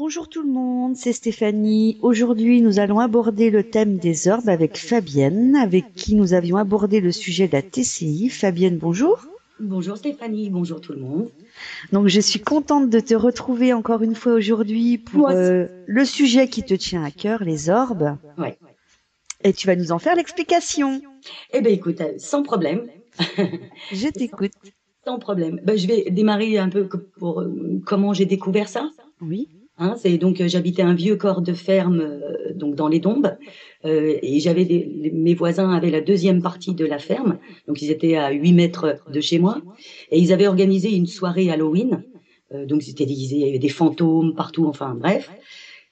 Bonjour tout le monde, c'est Stéphanie. Aujourd'hui, nous allons aborder le thème des orbes avec Fabienne, avec qui nous avions abordé le sujet de la TCI. Fabienne, bonjour. Bonjour Stéphanie, bonjour tout le monde. Donc, je suis contente de te retrouver encore une fois aujourd'hui pour Moi aussi. le sujet qui te tient à cœur, les orbes. Ouais. Et tu vas nous en faire l'explication. Eh ben écoute, sans problème. Je t'écoute. Sans problème. Ben, je vais démarrer un peu pour comment j'ai découvert ça. Oui. Hein, c'est donc j'habitais un vieux corps de ferme donc dans les Dombes et j'avais mes voisins avaient la deuxième partie de la ferme, donc ils étaient à 8 mètres de chez moi et ils avaient organisé une soirée Halloween, donc ils étaient déguisés, il y avait des fantômes partout, enfin bref.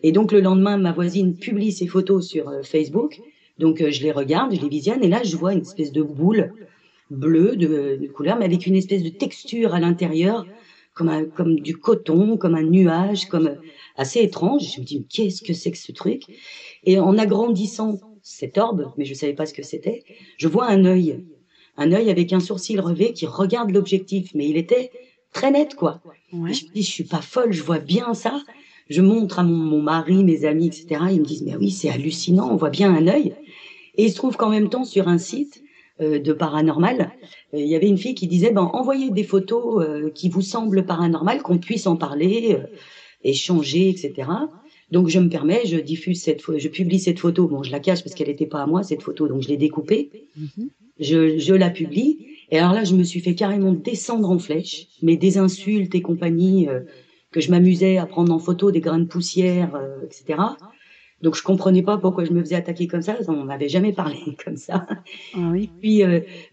Et donc le lendemain, ma voisine publie ses photos sur Facebook, donc je les regarde, je les visionne et là je vois une espèce de boule bleue de couleur, mais avec une espèce de texture à l'intérieur comme du coton, comme un nuage, comme assez étrange. Je me dis, mais qu'est-ce que c'est que ce truc? Et en agrandissant cet orbe, mais je savais pas ce que c'était, je vois un œil avec un sourcil relevé qui regarde l'objectif, mais il était très net, quoi. Et Ouais. je me dis, je suis pas folle, je vois bien ça. Je montre à mon mari, mes amis, etc. Ils me disent, mais oui, c'est hallucinant, on voit bien un œil. Et il se trouve qu'en même temps, sur un site de paranormal, il y avait une fille qui disait, ben, envoyez des photos qui vous semblent paranormales, qu'on puisse en parler, échanger, etc. Donc je me permets, je publie cette photo. Bon, je la cache parce qu'elle n'était pas à moi cette photo, donc je l'ai découpée. Mhm. Je la publie. Et alors là, je me suis fait carrément descendre en flèche, mais des insultes et compagnie, que je m'amusais à prendre en photo des grains de poussière, etc. Donc je comprenais pas pourquoi je me faisais attaquer comme ça. On m'avait jamais parlé comme ça. Ah oui. Puis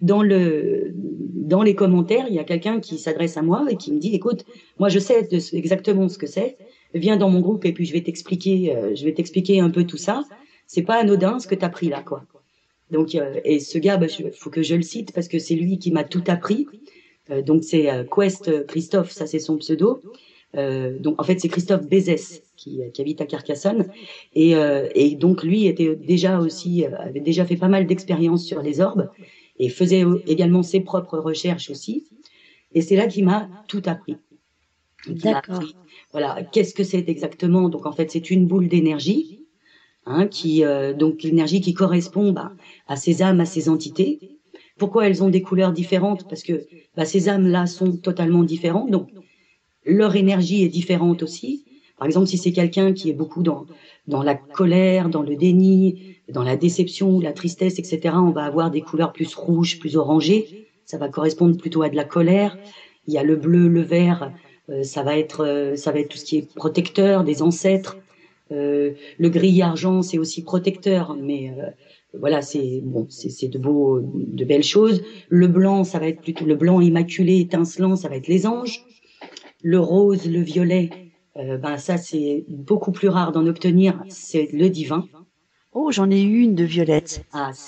dans les commentaires, il y a quelqu'un qui s'adresse à moi et qui me dit, écoute, moi je sais exactement ce que c'est. Viens dans mon groupe et puis je vais t'expliquer un peu tout ça. C'est pas anodin ce que tu as pris là, quoi. Donc et ce gars, bah, faut que je le cite parce que c'est lui qui m'a tout appris. Donc c'est Quest Christophe, ça c'est son pseudo. Donc en fait c'est Christophe Bézès qui habite à Carcassonne et donc lui avait déjà fait pas mal d'expériences sur les orbes et faisait également ses propres recherches aussi. Et c'est là qu'il m'a tout appris. Qui m'a D'accord. appris, voilà, qu'est-ce que c'est exactement. Donc en fait c'est une boule d'énergie, hein, donc l'énergie qui correspond à ces âmes, à ces entités. Pourquoi elles ont des couleurs différentes? Parce que ces âmes-là sont totalement différentes, donc leur énergie est différente aussi. Par exemple, si c'est quelqu'un qui est beaucoup dans la colère, dans le déni, dans la déception, la tristesse, etc., on va avoir des couleurs plus rouges, plus orangées. Ça va correspondre plutôt à de la colère. Il y a le bleu, le vert, ça va être tout ce qui est protecteur, des ancêtres. Le gris argent, c'est aussi protecteur, mais voilà, c'est de belles choses. Le blanc, ça va être plutôt le blanc immaculé, étincelant, ça va être les anges. Le rose, le violet, ça c'est beaucoup plus rare d'en obtenir, c'est le divin. Oh, j'en ai eu une de violette.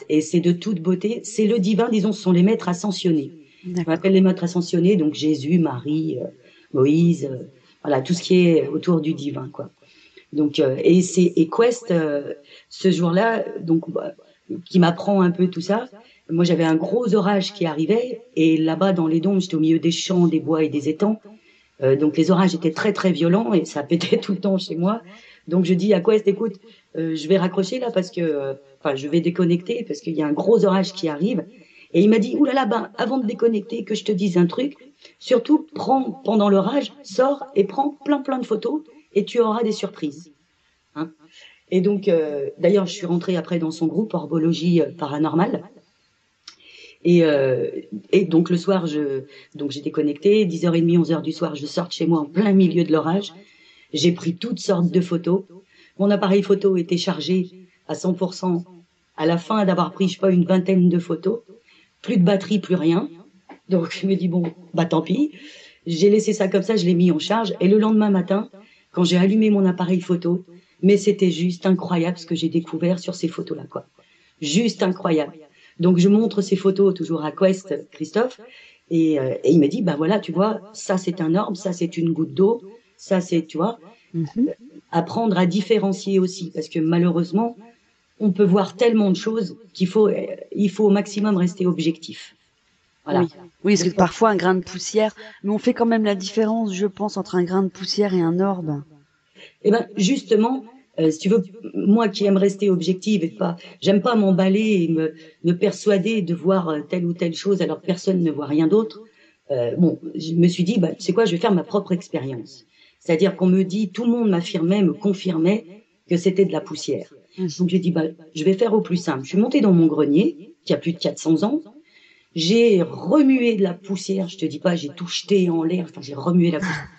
Et c'est de toute beauté. C'est le divin, disons, ce sont les maîtres ascensionnés. On D'accord. appelle les maîtres ascensionnés, donc Jésus, Marie, Moïse, voilà, tout ce qui est autour du divin, quoi. Donc, et Quest, ce jour-là, donc, qui m'apprend un peu tout ça. Moi, j'avais un gros orage qui arrivait, et là-bas, dans les dômes, j'étais au milieu des champs, des bois et des étangs. Donc les orages étaient très très violents et ça pétait tout le temps chez moi. Donc je dis à Quest, écoute, je vais raccrocher là parce que, je vais déconnecter parce qu'il y a un gros orage qui arrive. Et il m'a dit, oulala, avant de déconnecter, que je te dise un truc, surtout prends pendant l'orage, sors et prends plein plein de photos et tu auras des surprises. Hein. Et donc, d'ailleurs, je suis rentrée après dans son groupe Orbologie Paranormale. Et donc le soir, donc j'étais connectée, 10h30, 11h du soir, je sors de chez moi en plein milieu de l'orage. J'ai pris toutes sortes de photos. Mon appareil photo était chargé à 100%. À la fin d'avoir pris, je sais pas, une vingtaine de photos, plus de batterie, plus rien. Donc je me dis bon, tant pis. J'ai laissé ça comme ça, je l'ai mis en charge. Et le lendemain matin, quand j'ai allumé mon appareil photo, mais c'était juste incroyable ce que j'ai découvert sur ces photos-là, quoi. Juste incroyable. Donc je montre ces photos toujours à Quest, Christophe, et il me dit, voilà, tu vois, ça c'est un orbe, ça c'est une goutte d'eau, ça c'est, tu vois, Mhm. apprendre à différencier aussi, parce que malheureusement, on peut voir tellement de choses il faut au maximum rester objectif. Voilà. Oui. Oui, parce que parfois un grain de poussière, mais on fait quand même la différence, je pense, entre un grain de poussière et un orbe. Eh ben, justement, si tu veux, moi qui aime rester objective et pas, j'aime pas m'emballer et me persuader de voir telle ou telle chose alors que personne ne voit rien d'autre. Bon, je me suis dit, bah, tu sais quoi, je vais faire ma propre expérience. C'est-à-dire qu'on me dit, tout le monde m'affirmait, me confirmait que c'était de la poussière. Donc j'ai dit, bah, je vais faire au plus simple. Je suis montée dans mon grenier, qui a plus de 400 ans. J'ai remué de la poussière, je te dis pas, j'ai tout jeté en l'air, enfin j'ai remué la poussière.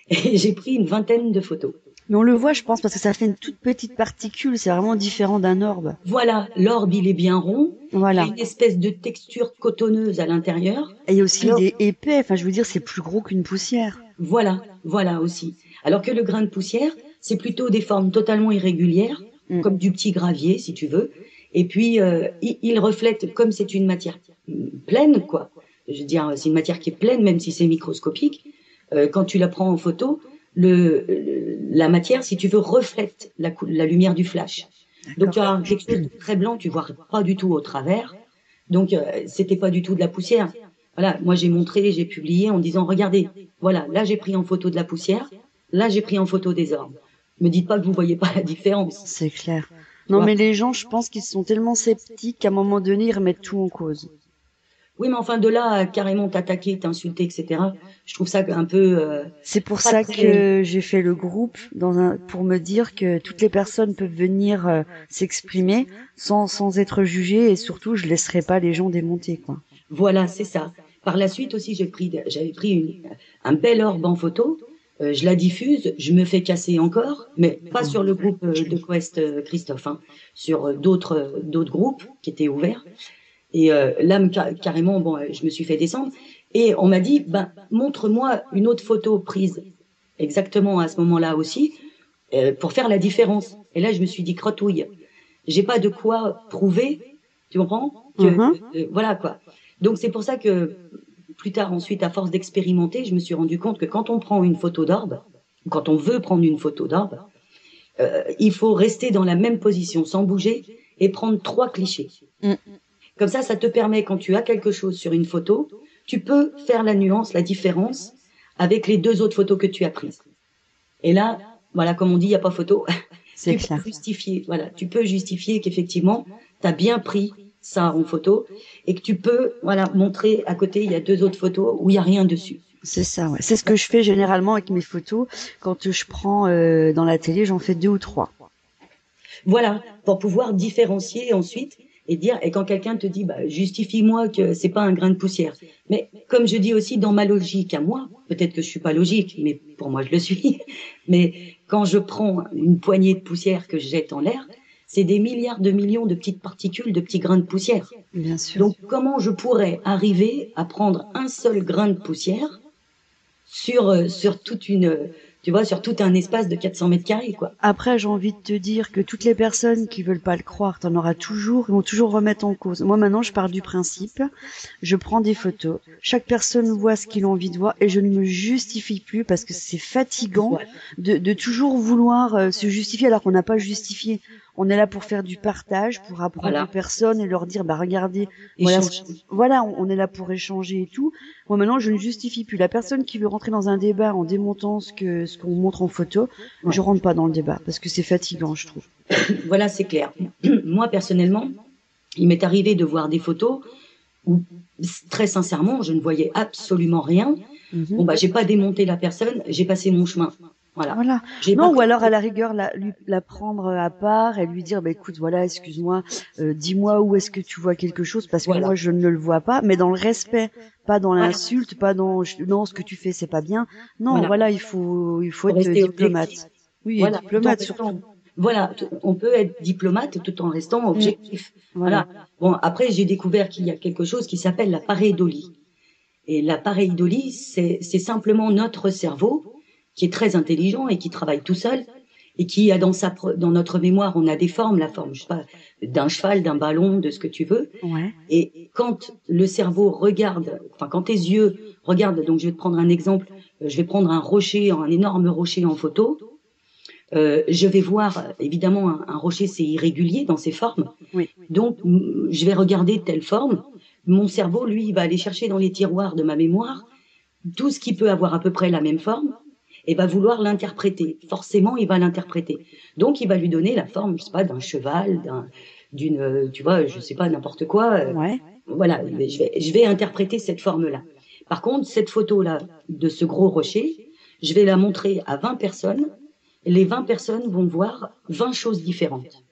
Et j'ai pris une vingtaine de photos. Mais on le voit, je pense, parce que ça fait une toute petite particule. C'est vraiment différent d'un orbe. Voilà, l'orbe, il est bien rond. Voilà. Il y a une espèce de texture cotonneuse à l'intérieur. Et aussi, Alors, il est épais. Enfin, je veux dire, c'est plus gros qu'une poussière. voilà aussi. Alors que le grain de poussière, c'est plutôt des formes totalement irrégulières, comme du petit gravier, si tu veux. Et puis, il reflète, comme c'est une matière pleine, quoi. Je veux dire, c'est une matière qui est pleine, même si c'est microscopique. Quand tu la prends en photo, la matière, si tu veux, reflète la lumière du flash. Donc, tu as quelque chose de très blanc, tu vois pas du tout au travers. Donc, c'était pas du tout de la poussière. Voilà, moi j'ai montré, j'ai publié en disant, regardez, voilà, là j'ai pris en photo de la poussière, là j'ai pris en photo des orbes. Me dites pas que vous voyez pas la différence. C'est clair. Non, mais les gens, je pense qu'ils sont tellement sceptiques qu'à un moment donné, ils remettent tout en cause. Oui, mais enfin, de là à carrément t'attaquer, t'insulter, etc., je trouve ça un peu... C'est pour ça que j'ai fait le groupe pour me dire que toutes les personnes peuvent venir s'exprimer sans être jugées et surtout, je laisserai pas les gens démonter, quoi. Voilà, c'est ça. Par la suite aussi, j'avais pris un bel orbe en photo, je la diffuse, je me fais casser encore, mais pas sur le groupe de Quest Christophe, hein, sur d'autres groupes qui étaient ouverts. Et là, carrément, bon, je me suis fait descendre. Et on m'a dit, ben, montre-moi une autre photo prise exactement à ce moment-là aussi, pour faire la différence. Et là, je me suis dit, crotouille, j'ai pas de quoi prouver, tu comprends que, voilà quoi. Donc c'est pour ça que plus tard, ensuite, à force d'expérimenter, je me suis rendu compte que quand on prend une photo d'orbe, ou quand on veut prendre une photo d'orbe, il faut rester dans la même position, sans bouger, et prendre 3 clichés. Comme ça te permet, quand tu as quelque chose sur une photo, tu peux faire la nuance, la différence avec les 2 autres photos que tu as prises. Et là, voilà, comme on dit, il n'y a pas photo. C'est tu peux justifier, voilà, tu peux justifier qu'effectivement, tu as bien pris ça en photo et que tu peux, voilà, montrer à côté, il y a 2 autres photos où il n'y a rien dessus. C'est ça, ouais. C'est ce que je fais généralement avec mes photos. Quand je prends dans la télé, j'en fais 2 ou 3. Voilà, pour pouvoir différencier ensuite et dire, et quand quelqu'un te dit, bah, justifie-moi que c'est pas un grain de poussière. Mais comme je dis aussi dans ma logique à moi, peut-être que je suis pas logique, mais pour moi je le suis, mais quand je prends une poignée de poussière que je jette en l'air, c'est des milliards de millions de petites particules, de petits grains de poussière. Bien sûr. Donc comment je pourrais arriver à prendre un seul grain de poussière sur toute une... Tu vois, sur tout un espace de 400 mètres carrés, quoi. Après, j'ai envie de te dire que toutes les personnes qui veulent pas le croire, t'en auras toujours, ils vont toujours remettre en cause. Moi, maintenant, je pars du principe, je prends des photos, chaque personne voit ce qu'il a envie de voir et je ne me justifie plus parce que c'est fatigant de toujours vouloir se justifier alors qu'on n'a pas justifié. On est là pour faire du partage, pour apprendre aux personnes et leur dire, bah regardez, voilà, on est là pour échanger et tout. Moi maintenant, je ne justifie plus. La personne qui veut rentrer dans un débat en démontant ce qu'on montre en photo, je rentre pas dans le débat parce que c'est fatigant, je trouve. Voilà, c'est clair. Moi personnellement, il m'est arrivé de voir des photos où très sincèrement, je ne voyais absolument rien. Bon bah, j'ai pas démonté la personne, j'ai passé mon chemin. Voilà. Non, ou alors à la rigueur la prendre à part et lui dire bah écoute voilà excuse-moi dis-moi où est-ce que tu vois quelque chose parce que moi je ne le vois pas mais dans le respect, pas dans l'insulte, pas dans non ce que tu fais c'est pas bien. Non, voilà, il faut être diplomate. Objectif. Oui, et diplomate surtout. Voilà, on peut être diplomate tout en restant objectif. Voilà. Bon, après j'ai découvert qu'il y a quelque chose qui s'appelle la pareidolie. Et la pareidolie, c'est simplement notre cerveau qui est très intelligent et qui travaille tout seul et qui a dans notre mémoire, on a des formes, la forme, je sais pas, d'un cheval, d'un ballon, de ce que tu veux. Ouais. Et quand le cerveau regarde, enfin, quand tes yeux regardent, donc je vais te prendre un exemple, je vais prendre un rocher, un énorme rocher en photo, je vais voir, évidemment, un rocher, c'est irrégulier dans ses formes. Oui. Donc, je vais regarder telle forme. Mon cerveau, lui, il va aller chercher dans les tiroirs de ma mémoire tout ce qui peut avoir à peu près la même forme. et va vouloir l'interpréter. Forcément, il va l'interpréter. Donc, il va lui donner la forme, je sais pas, d'un cheval, d'une, tu vois, je sais pas, n'importe quoi. Ouais. Voilà, je vais interpréter cette forme-là. Par contre, cette photo-là de ce gros rocher, je vais la montrer à 20 personnes. Les 20 personnes vont voir 20 choses différentes.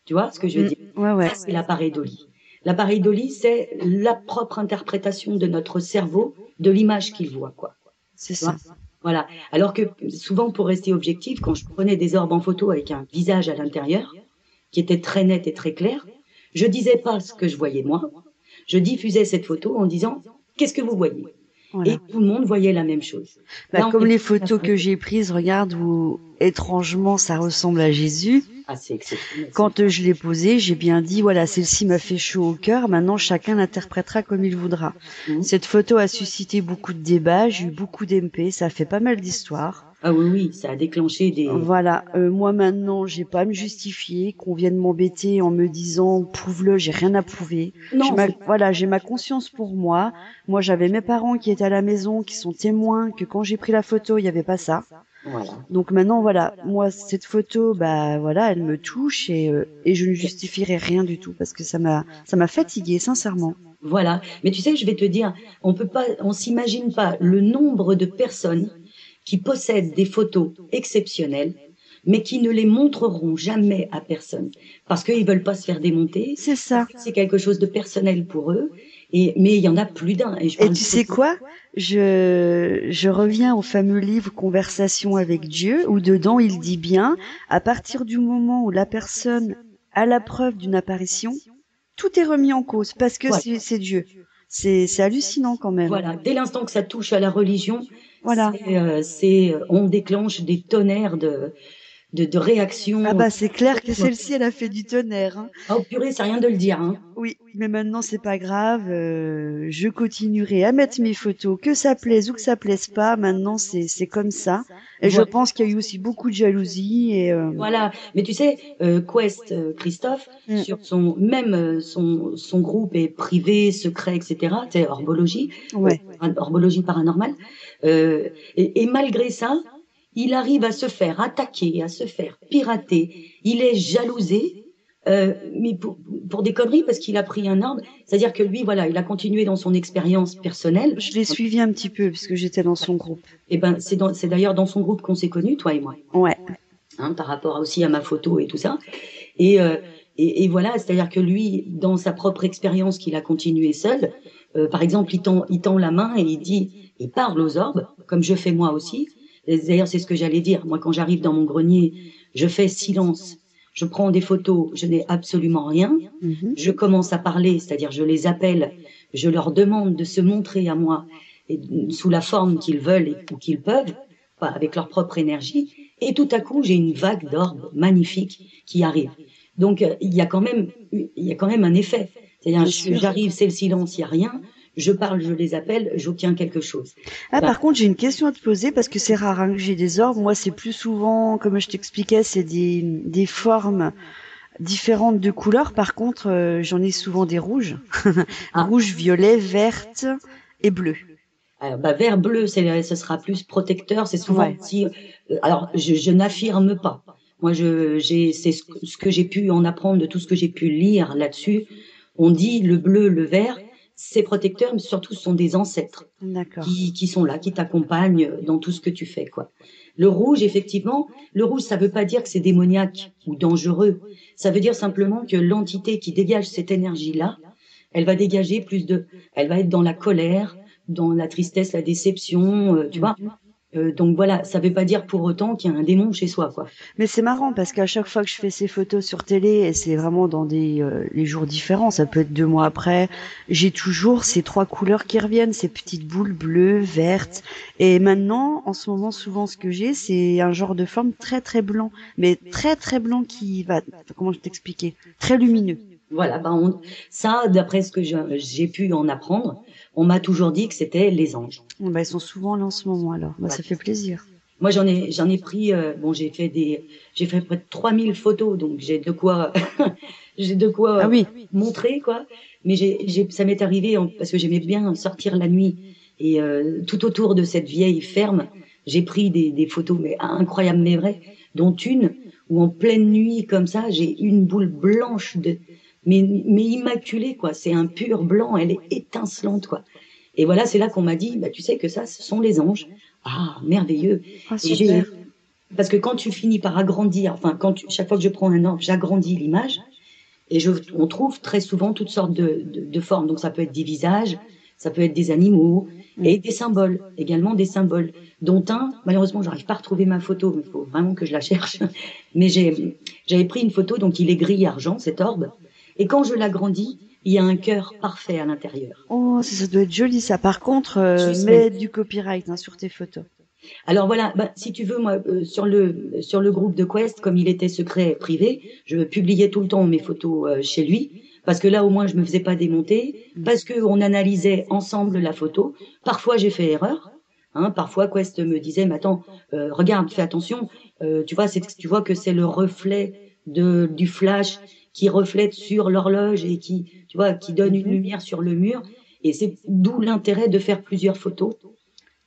Tu vois ce que je veux dire? Ouais. Ça, c'est l'appareil Dolly. L'appareil Dolly, c'est la propre interprétation de notre cerveau de l'image qu'il voit, quoi. C'est ça. Voilà. Alors que souvent, pour rester objectif, quand je prenais des orbes en photo avec un visage à l'intérieur, qui était très net et très clair, je disais pas ce que je voyais moi. Je diffusais cette photo en disant, qu'est-ce que vous voyez? Voilà. Et tout le monde voyait la même chose. Là, comme les photos que j'ai prises, regarde où étrangement ça ressemble à Jésus. Ah, c'est exceptionnel. Quand je l'ai posée, j'ai bien dit, voilà, celle-ci m'a fait chaud au cœur. Maintenant, chacun l'interprétera comme il voudra. Cette photo a suscité beaucoup de débats, j'ai eu beaucoup d'MP, ça a fait pas mal d'histoires. Ah oui, ça a déclenché des... Voilà, moi maintenant, j'ai pas à me justifier, qu'on vienne m'embêter en me disant, prouve-le, j'ai rien à prouver. Non, voilà, j'ai ma conscience pour moi. Moi, j'avais mes parents qui étaient à la maison, qui sont témoins que quand j'ai pris la photo, il y avait pas ça. Voilà. Donc maintenant, voilà, moi, cette photo, bah voilà, elle me touche et je ne justifierai rien du tout parce que ça m'a fatiguée, sincèrement. Voilà. Mais tu sais, je vais te dire, on s'imagine pas le nombre de personnes qui possèdent des photos exceptionnelles, mais qui ne les montreront jamais à personne parce qu'ils veulent pas se faire démonter. C'est ça. C'est quelque chose de personnel pour eux. Mais il y en a plus d'un. Et tu sais quoi? Je reviens au fameux livre Conversation avec Dieu, où dedans il dit bien, à partir du moment où la personne a la preuve d'une apparition, tout est remis en cause parce que c'est Dieu. C'est hallucinant quand même. Voilà. Dès l'instant que ça touche à la religion, voilà. On déclenche des tonnerres de réactions. Ah bah c'est clair que celle-ci elle a fait du tonnerre. Hein. Oh purée, c'est rien de le dire. Hein. Oui, mais maintenant c'est pas grave. Je continuerai à mettre mes photos, que ça plaise ou que ça plaise pas. Maintenant c'est comme ça. Et je pense qu'il y a eu aussi beaucoup de jalousie et. Voilà. Mais tu sais, Quest, Christophe, sur son groupe est privé, secret, etc. C'est Orbologie, Orbologie paranormale. Et malgré ça, il arrive à se faire attaquer, à se faire pirater. Il est jalousé, mais pour des conneries parce qu'il a pris un orbe. C'est-à-dire que lui, voilà, il a continué dans son expérience personnelle. Je l'ai suivi un petit peu puisque j'étais dans son groupe. Et ben, c'est d'ailleurs dans son groupe qu'on s'est connus, toi et moi. Ouais. Hein, par rapport aussi à ma photo et tout ça. Et voilà, c'est-à-dire que lui, dans sa propre expérience qu'il a continué seul, par exemple, il tend la main et il parle aux orbes, comme je fais moi aussi. D'ailleurs, c'est ce que j'allais dire. Moi, quand j'arrive dans mon grenier, je fais silence. Je prends des photos, je n'ai absolument rien. Je commence à parler, c'est-à-dire je les appelle, je leur demande de se montrer à moi sous la forme qu'ils veulent ou qu'ils peuvent, avec leur propre énergie. Et tout à coup, j'ai une vague d'orbes magnifiques qui arrive. Donc, il y a quand même un effet. C'est-à-dire, j'arrive, c'est le silence, il n'y a rien. Je parle, je les appelle, j'obtiens quelque chose. Ah, par contre, j'ai une question à te poser parce que c'est rare hein, que j'ai des orbes. Moi, c'est plus souvent, comme je t'expliquais, c'est des formes différentes de couleurs. Par contre, j'en ai souvent des rouges. Rouge, violet, verte et bleu. Alors, vert, bleu, ce sera plus protecteur. C'est souvent si. Alors, je n'affirme pas. Moi, c'est ce que j'ai pu en apprendre de tout ce que j'ai pu lire là-dessus. On dit le bleu, le vert, c'est protecteur, mais surtout ce sont des ancêtres qui sont là, qui t'accompagnent dans tout ce que tu fais, quoi. Le rouge, effectivement, le rouge, ça veut pas dire que c'est démoniaque ou dangereux. Ça veut dire simplement que l'entité qui dégage cette énergie-là, elle va dégager elle va être dans la colère, dans la tristesse, la déception, tu vois. Donc voilà, ça veut pas dire pour autant qu'il y a un démon chez soi, quoi. Mais c'est marrant parce qu'à chaque fois que je fais ces photos sur télé, et c'est vraiment dans les jours différents, ça peut être 2 mois après, j'ai toujours ces 3 couleurs qui reviennent, ces petites boules bleues, vertes. Et maintenant, en ce moment, souvent ce que j'ai, c'est un genre de forme très très blanc, mais très très blanc qui va, comment je t'expliquer, très lumineux. Voilà, ça, d'après ce que j'ai pu en apprendre, on m'a toujours dit que c'était les anges. Ils sont souvent là en ce moment, alors. Ça fait plaisir. Moi, j'en ai pris, j'ai fait près de 3000 photos, donc j'ai de quoi montrer, quoi. Mais ça m'est arrivé parce que j'aimais bien sortir la nuit et tout autour de cette vieille ferme, j'ai pris des photos mais incroyables mais vraies, dont une où en pleine nuit comme ça, j'ai une boule blanche mais immaculée quoi. C'est un pur blanc, elle est étincelante quoi. Et voilà, c'est là qu'on m'a dit, bah tu sais que ça, ce sont les anges. Ah merveilleux. Ah, Et super. parce que quand tu finis par agrandir, enfin chaque fois que je prends un orbe, j'agrandis l'image. Et on trouve très souvent toutes sortes de formes. Donc ça peut être des visages, ça peut être des animaux et des symboles, également des symboles. Dont un, malheureusement, j'arrive pas à retrouver ma photo, mais il faut vraiment que je la cherche. Mais j'avais pris une photo, donc il est gris argent, cet orbe. Et quand je l'agrandis, il y a un cœur parfait à l'intérieur. Oh, ça doit être joli ça. Par contre, Juste mets du copyright hein, sur tes photos. Alors voilà, bah, si tu veux, moi, sur le groupe de Quest, comme il était secret et privé, je publiais tout le temps mes photos chez lui, parce que là au moins je me faisais pas démonter, parce que on analysait ensemble la photo. Parfois j'ai fait erreur, hein, parfois Quest me disait, mais attends, regarde, fais attention, tu vois que c'est le reflet du flash qui reflète sur l'horloge et qui donne une lumière sur le mur, et c'est d'où l'intérêt de faire plusieurs photos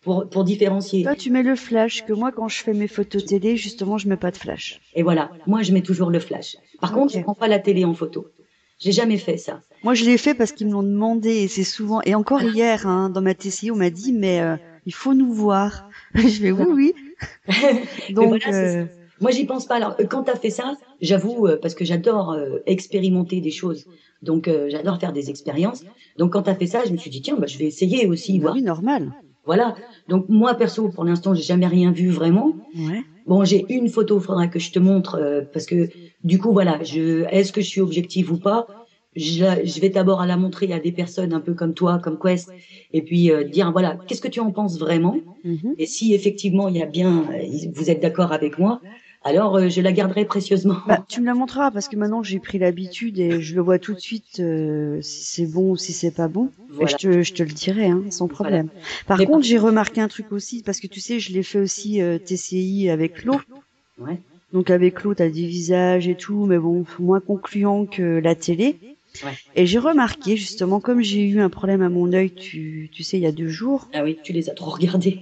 pour différencier. Toi, tu mets le flash, que moi, quand je fais mes photos télé, justement, je mets pas de flash. Et voilà, moi je mets toujours le flash. Par contre, je prends pas la télé en photo. J'ai jamais fait ça. Moi, je l'ai fait parce qu'ils me l'ont demandé et c'est souvent. Et encore hier, hein, dans ma TCI, on m'a dit, mais il faut nous voir. Je fais oui, oui. Donc, voilà, moi j'y pense pas. Alors quand t'as fait ça, j'avoue, parce que j'adore expérimenter des choses. Donc j'adore faire des expériences. Donc quand t'as fait ça, je me suis dit tiens, bah, je vais essayer aussi bah voir. oui, normal. Voilà. Donc moi perso, pour l'instant, j'ai jamais rien vu vraiment. Ouais. Bon, j'ai une photo, faudra que je te montre parce que du coup voilà, est-ce que je suis objective ou pas? Je vais d'abord à la montrer à des personnes un peu comme toi, comme Quest, et puis dire voilà, qu'est-ce que tu en penses vraiment? Et si effectivement il y a bien, vous êtes d'accord avec moi, alors je la garderai précieusement. Bah, tu me la montreras parce que maintenant j'ai pris l'habitude et je le vois tout de suite si c'est bon ou si c'est pas bon. Et Voilà. je te le dirai, hein, sans problème. Par Mais contre, j'ai remarqué un truc aussi parce que tu sais, je l'ai fait aussi TCI avec l'eau. Ouais. Donc avec l'eau, t'as des visages et tout, mais bon, moins concluant que la télé. Ouais. Et j'ai remarqué justement, comme j'ai eu un problème à mon œil, tu sais, il y a 2 jours. Ah oui, tu les as trop regardés.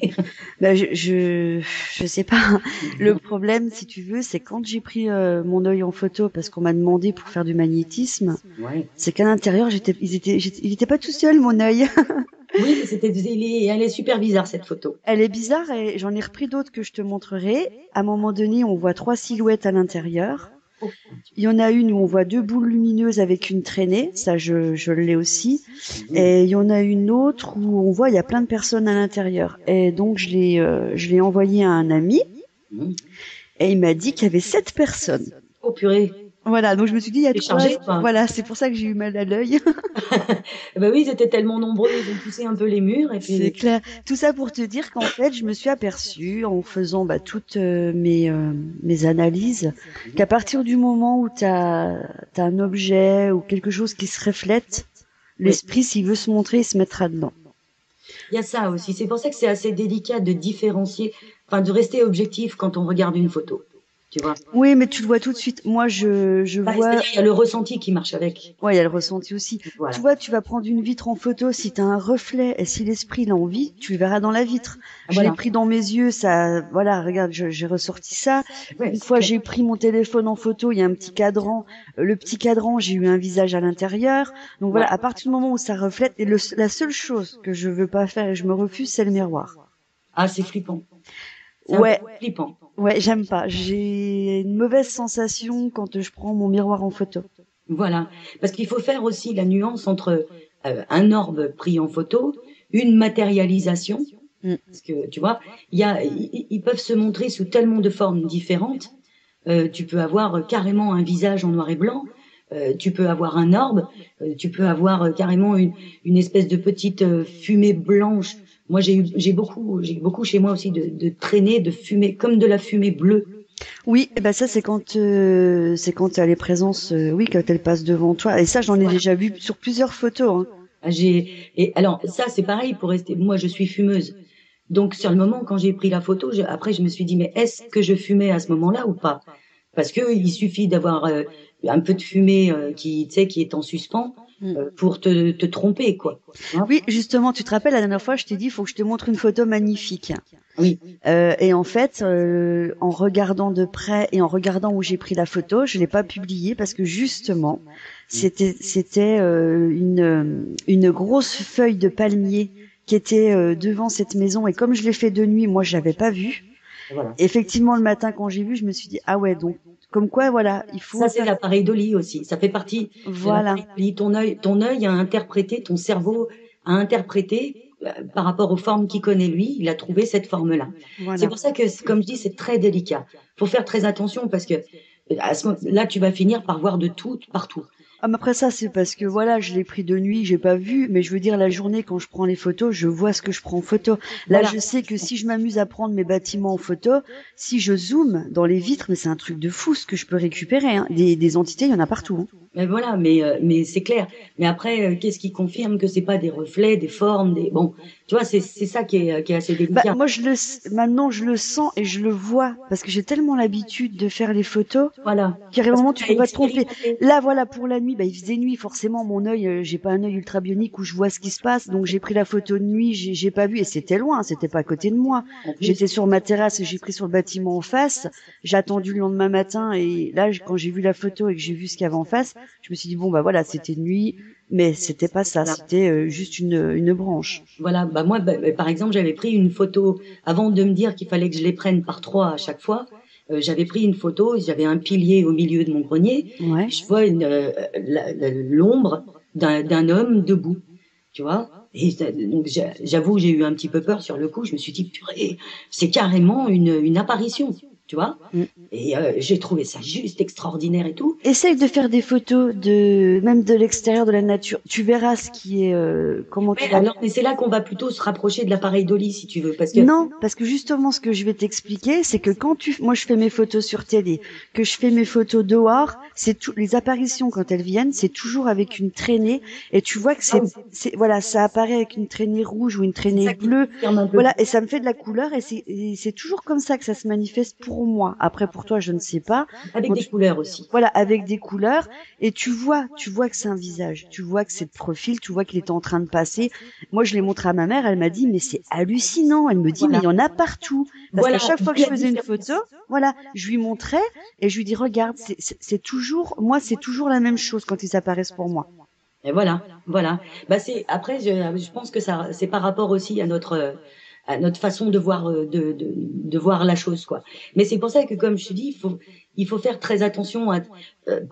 Bah, je sais pas. Le problème, si tu veux, c'est quand j'ai pris mon œil en photo parce qu'on m'a demandé pour faire du magnétisme, Ouais. c'est qu'à l'intérieur, il était pas tout seul mon œil. Oui, elle est super bizarre cette photo. Elle est bizarre et j'en ai repris d'autres que je te montrerai. À un moment donné, on voit 3 silhouettes à l'intérieur. Oh. Il y en a une où on voit 2 boules lumineuses avec une traînée, ça je l'ai aussi. Et il y en a une autre où on voit il y a plein de personnes à l'intérieur. Et donc je l'ai envoyé à un ami et il m'a dit qu'il y avait 7 personnes. Oh purée. Voilà, donc je me suis dit il y a T'es trois. chargée, quoi. Voilà, c'est pour ça que j'ai eu mal à l'œil. Bah oui, ils étaient tellement nombreux, ils ont poussé un peu les murs et puis. C'est clair. Tout ça pour te dire qu'en fait, je me suis aperçue en faisant toutes mes analyses qu'à partir du moment où t'as un objet ou quelque chose qui se reflète, l'esprit, s'il veut se montrer, il se mettra dedans. Il y a ça aussi. C'est pour ça que c'est assez délicat de différencier, enfin de rester objectif quand on regarde une photo. Tu vois. Oui, mais tu le vois tout de suite. Moi, je vois. C'est-à-dire, il y a le ressenti qui marche avec. Ouais, il y a le ressenti aussi. Voilà. Tu vois, tu vas prendre une vitre en photo, si tu as un reflet et si l'esprit il a envie, tu le verras dans la vitre. Je l'ai pris dans mes yeux, ça, voilà, regarde, j'ai ressorti ça. Ouais, une fois, j'ai pris mon téléphone en photo, il y a un petit cadran. Le petit cadran, j'ai eu un visage à l'intérieur. Donc voilà, à partir du moment où ça reflète, et la seule chose que je veux pas faire et je me refuse, c'est le miroir. Ah, c'est flippant. Ouais. Flippant. Ouais, j'aime pas. J'ai une mauvaise sensation quand je prends mon miroir en photo. Voilà. Parce qu'il faut faire aussi la nuance entre un orbe pris en photo, une matérialisation. Parce que, tu vois, ils peuvent se montrer sous tellement de formes différentes. Tu peux avoir carrément un visage en noir et blanc. Tu peux avoir un orbe. Tu peux avoir carrément une espèce de petite fumée blanche. Moi, j'ai beaucoup chez moi aussi de traînées de fumée, comme de la fumée bleue. Oui, et ben ça c'est quand tu as les présences, oui, quand elles passent devant toi. Et ça, j'en ai déjà vu sur plusieurs photos. Hein. Et alors ça, c'est pareil pour rester. Moi, je suis fumeuse. Donc sur le moment, quand j'ai pris la photo, après je me suis dit mais est-ce que je fumais à ce moment-là ou pas? Parce que il suffit d'avoir un peu de fumée qui est en suspens pour te tromper, quoi. Hein. Oui, justement, tu te rappelles, la dernière fois, je t'ai dit, il faut que je te montre une photo magnifique. Oui. Et en fait, en regardant de près et en regardant où j'ai pris la photo, je l'ai pas publiée parce que justement, c'était une grosse feuille de palmier qui était devant cette maison. Et comme je l'ai fait de nuit, moi, je l'avais pas vue. Voilà. Effectivement, le matin, quand j'ai vu, je me suis dit, ah ouais, donc, comme quoi, voilà, il faut Ça, c'est faire... l'appareil Dolly aussi. Ça fait partie de Voilà. l'appareil Dolly. Ton œil a interprété, ton cerveau a interprété par rapport aux formes qu'il connaît lui. Il a trouvé cette forme-là. Voilà. C'est pour ça que, comme je dis, c'est très délicat. Faut faire très attention parce que là, tu vas finir par voir de tout partout. Ah, mais après ça, c'est parce que voilà, je l'ai pris de nuit, j'ai pas vu, mais je veux dire, la journée, quand je prends les photos, je vois ce que je prends en photo. Là, Voilà. je sais que si je m'amuse à prendre mes bâtiments en photo, si je zoome dans les vitres, mais c'est un truc de fou ce que je peux récupérer, hein. Des entités, il y en a partout, hein. Mais voilà, mais c'est clair. Mais après, qu'est-ce qui confirme que c'est pas des reflets, des formes, des bon, tu vois, c'est ça qui est assez délicat. Moi, maintenant, je le sens et je le vois parce que j'ai tellement l'habitude de faire les photos. Voilà. Qu'à un Parce moment, que tu t'as peux pas te tromper. expérimenté. Là, voilà, pour la nuit, il faisait nuit, forcément, mon œil, j'ai pas un œil ultra bionique où je vois ce qui se passe, donc j'ai pris la photo de nuit, j'ai pas vu, et c'était loin, c'était pas à côté de moi. En plus, J'étais sur ma terrasse et j'ai pris sur le bâtiment en face. J'ai attendu le lendemain matin et là, quand j'ai vu la photo et que j'ai vu ce qu'il y avait en face, je me suis dit bon bah voilà, c'était nuit, mais c'était pas ça, voilà. c'était juste une branche. Voilà, bah moi, par exemple, j'avais pris une photo avant de me dire qu'il fallait que je les prenne par 3 à chaque fois. J'avais pris une photo, j'avais un pilier au milieu de mon grenier. Ouais. Je vois l'ombre d'un homme debout, tu vois. Et donc j'avoue, j'ai eu un petit peu peur sur le coup. Je me suis dit, purée, c'est carrément une apparition, tu vois. Mm. Et j'ai trouvé ça juste extraordinaire et tout. Essaye de faire des photos même de l'extérieur de la nature. Tu verras ce qui est, comment tu Ouais, vas. alors, mais c'est là qu'on va plutôt se rapprocher de l'appareil Dolly, si tu veux, parce que Non, parce que justement, ce que je vais t'expliquer, c'est que moi, je fais mes photos sur télé, que je fais mes photos dehors, les apparitions quand elles viennent, c'est toujours avec une traînée, et tu vois que voilà, ça apparaît avec une traînée rouge ou une c'est traînée ça qui bleue, confirme un peu. voilà, et ça me fait de la couleur, et c'est toujours comme ça que ça se manifeste pour moi. Après, pour toi, je ne sais pas. Avec Quand des couleurs aussi. Voilà, avec des couleurs, et tu vois que c'est un visage, tu vois que c'est de profil, tu vois qu'il est en train de passer. Moi, je l'ai montré à ma mère, elle m'a dit, mais c'est hallucinant. Elle me dit, mais Voilà. il y en a partout. Parce Voilà, qu'à chaque fois que d'où je la faisais une différence. photo, voilà, je lui montrais et je lui dis, regarde, c'est toujours, moi, c'est toujours la même chose quand ils apparaissent pour moi. Et voilà, voilà. Bah après, je pense que ça, c'est par rapport aussi à notre façon de voir, de voir la chose, quoi. Mais c'est pour ça que, comme je te dis, il faut faire très attention à,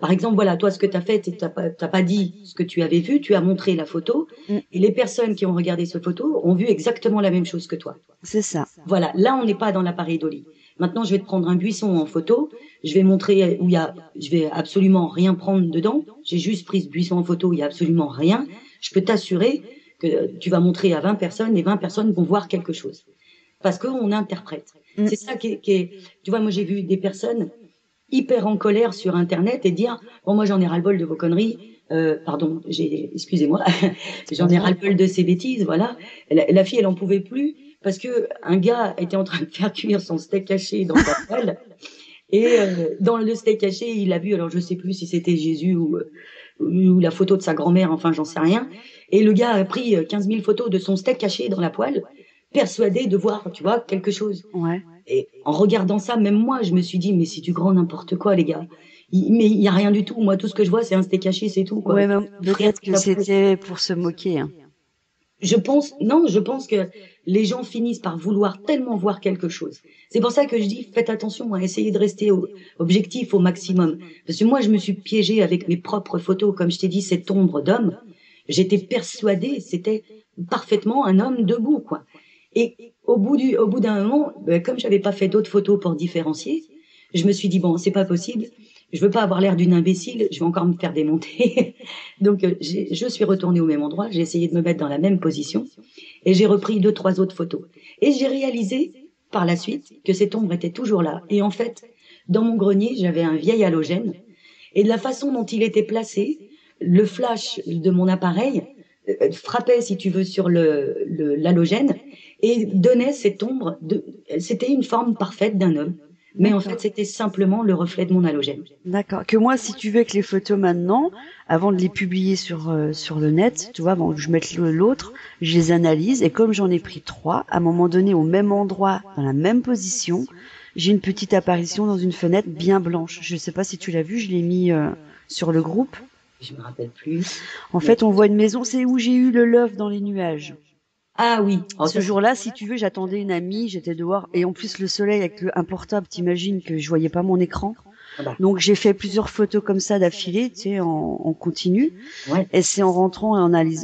par exemple, voilà, toi, ce que tu as fait, t'as pas dit ce que tu avais vu, tu as montré la photo, Mm. et les personnes qui ont regardé cette photo ont vu exactement la même chose que toi. C'est ça. Voilà, là, on n'est pas dans l'appareil Dolly. Maintenant, je vais te prendre un buisson en photo. Je vais montrer où je vais absolument rien prendre dedans. J'ai juste pris ce buisson en photo, il y a absolument rien. Je peux t'assurer que tu vas montrer à 20 personnes et 20 personnes vont voir quelque chose. Parce qu'on interprète. Mm. C'est ça qui est, tu vois, moi, j'ai vu des personnes hyper en colère sur Internet et dire, bon, moi, j'en ai ras-le-bol de vos conneries. Pardon, excusez-moi, j'en ai ras-le-bol de ces bêtises, voilà. La fille, elle en pouvait plus parce que un gars était en train de faire cuire son steak haché dans sa poêle et dans le steak haché, il a vu, alors je sais plus si c'était Jésus ou la photo de sa grand-mère, enfin j'en sais rien. Et le gars a pris 15 000 photos de son steak haché dans la poêle, persuadé de voir, tu vois, quelque chose. Ouais. Et en regardant ça, même moi, je me suis dit, mais c'est du grand n'importe quoi, les gars. Mais il y a rien du tout. Moi, tout ce que je vois, c'est un steak haché, c'est tout, quoi. Ouais, mais Frère, peut-être que c'était pour se moquer, hein. je pense que les gens finissent par vouloir tellement voir quelque chose. C'est pour ça que je dis, faites attention à essayer de rester objectif au maximum. Parce que moi, je me suis piégée avec mes propres photos. Comme je t'ai dit, cette ombre d'homme, j'étais persuadée, c'était parfaitement un homme debout, quoi. Et au bout d'un moment, comme j'avais pas fait d'autres photos pour différencier, je me suis dit, bon, c'est pas possible. Je veux pas avoir l'air d'une imbécile, je vais encore me faire démonter. Donc, je suis retournée au même endroit, j'ai essayé de me mettre dans la même position et j'ai repris 2, 3 autres photos. Et j'ai réalisé par la suite que cette ombre était toujours là. Et en fait, dans mon grenier, j'avais un vieil halogène et de la façon dont il était placé, le flash de mon appareil frappait, si tu veux, sur l'halogène et donnait cette ombre. C'était une forme parfaite d'un homme. Mais en fait, c'était simplement le reflet de mon halogène. D'accord. Que moi, si tu veux, avec les photos maintenant, avant de les publier sur le net, tu vois, avant que je mette l'autre, je les analyse et comme j'en ai pris 3, à un moment donné, au même endroit, dans la même position, j'ai une petite apparition dans une fenêtre bien blanche. Je sais pas si tu l'as vu, je l'ai mis sur le groupe. Je me rappelle plus. En fait, on voit une maison, c'est où j'ai eu le love dans les nuages. Ah oui. Alors, ce jour-là, si tu veux, j'attendais une amie, j'étais dehors et en plus le soleil avec un portable, t'imagines que je voyais pas mon écran. Donc j'ai fait plusieurs photos comme ça d'affilée, tu sais, en continu. Ouais. Et c'est en rentrant et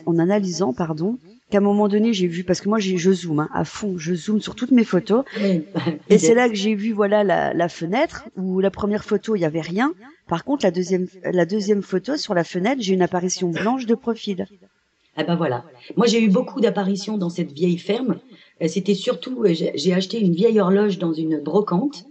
en analysant, pardon, qu'à un moment donné j'ai vu, parce que moi je zoome à fond, je zoome sur toutes mes photos. Et c'est là que j'ai vu voilà la fenêtre où la première photo il y avait rien. Par contre la deuxième photo sur la fenêtre j'ai une apparition blanche de profil. Ah ben voilà. Moi j'ai eu beaucoup d'apparitions dans cette vieille ferme. C'était surtout j'ai acheté une vieille horloge dans une brocante.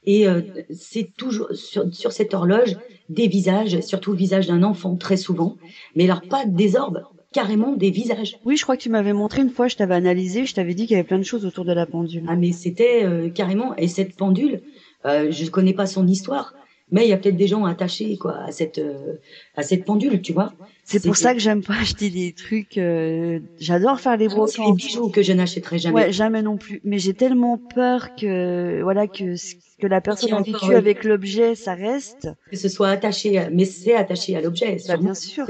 Et c'est toujours sur cette horloge des visages, surtout le visage d'un enfant très souvent, mais alors pas des orbes, carrément des visages. Oui, je crois que tu m'avais montré une fois, je t'avais analysé, je t'avais dit qu'il y avait plein de choses autour de la pendule. Ah mais c'était carrément, et cette pendule, je connais pas son histoire, mais il y a peut-être des gens attachés quoi à cette pendule, tu vois. C'est pour ça que j'aime pas acheter des trucs. J'adore faire les brocantes. C'est les bijoux que je n'achèterai jamais. Ouais, jamais non plus. Mais j'ai tellement peur que voilà que la personne habituée avec l'objet, ça reste. Que ce soit attaché, mais c'est attaché à l'objet. Bah, bien sûr.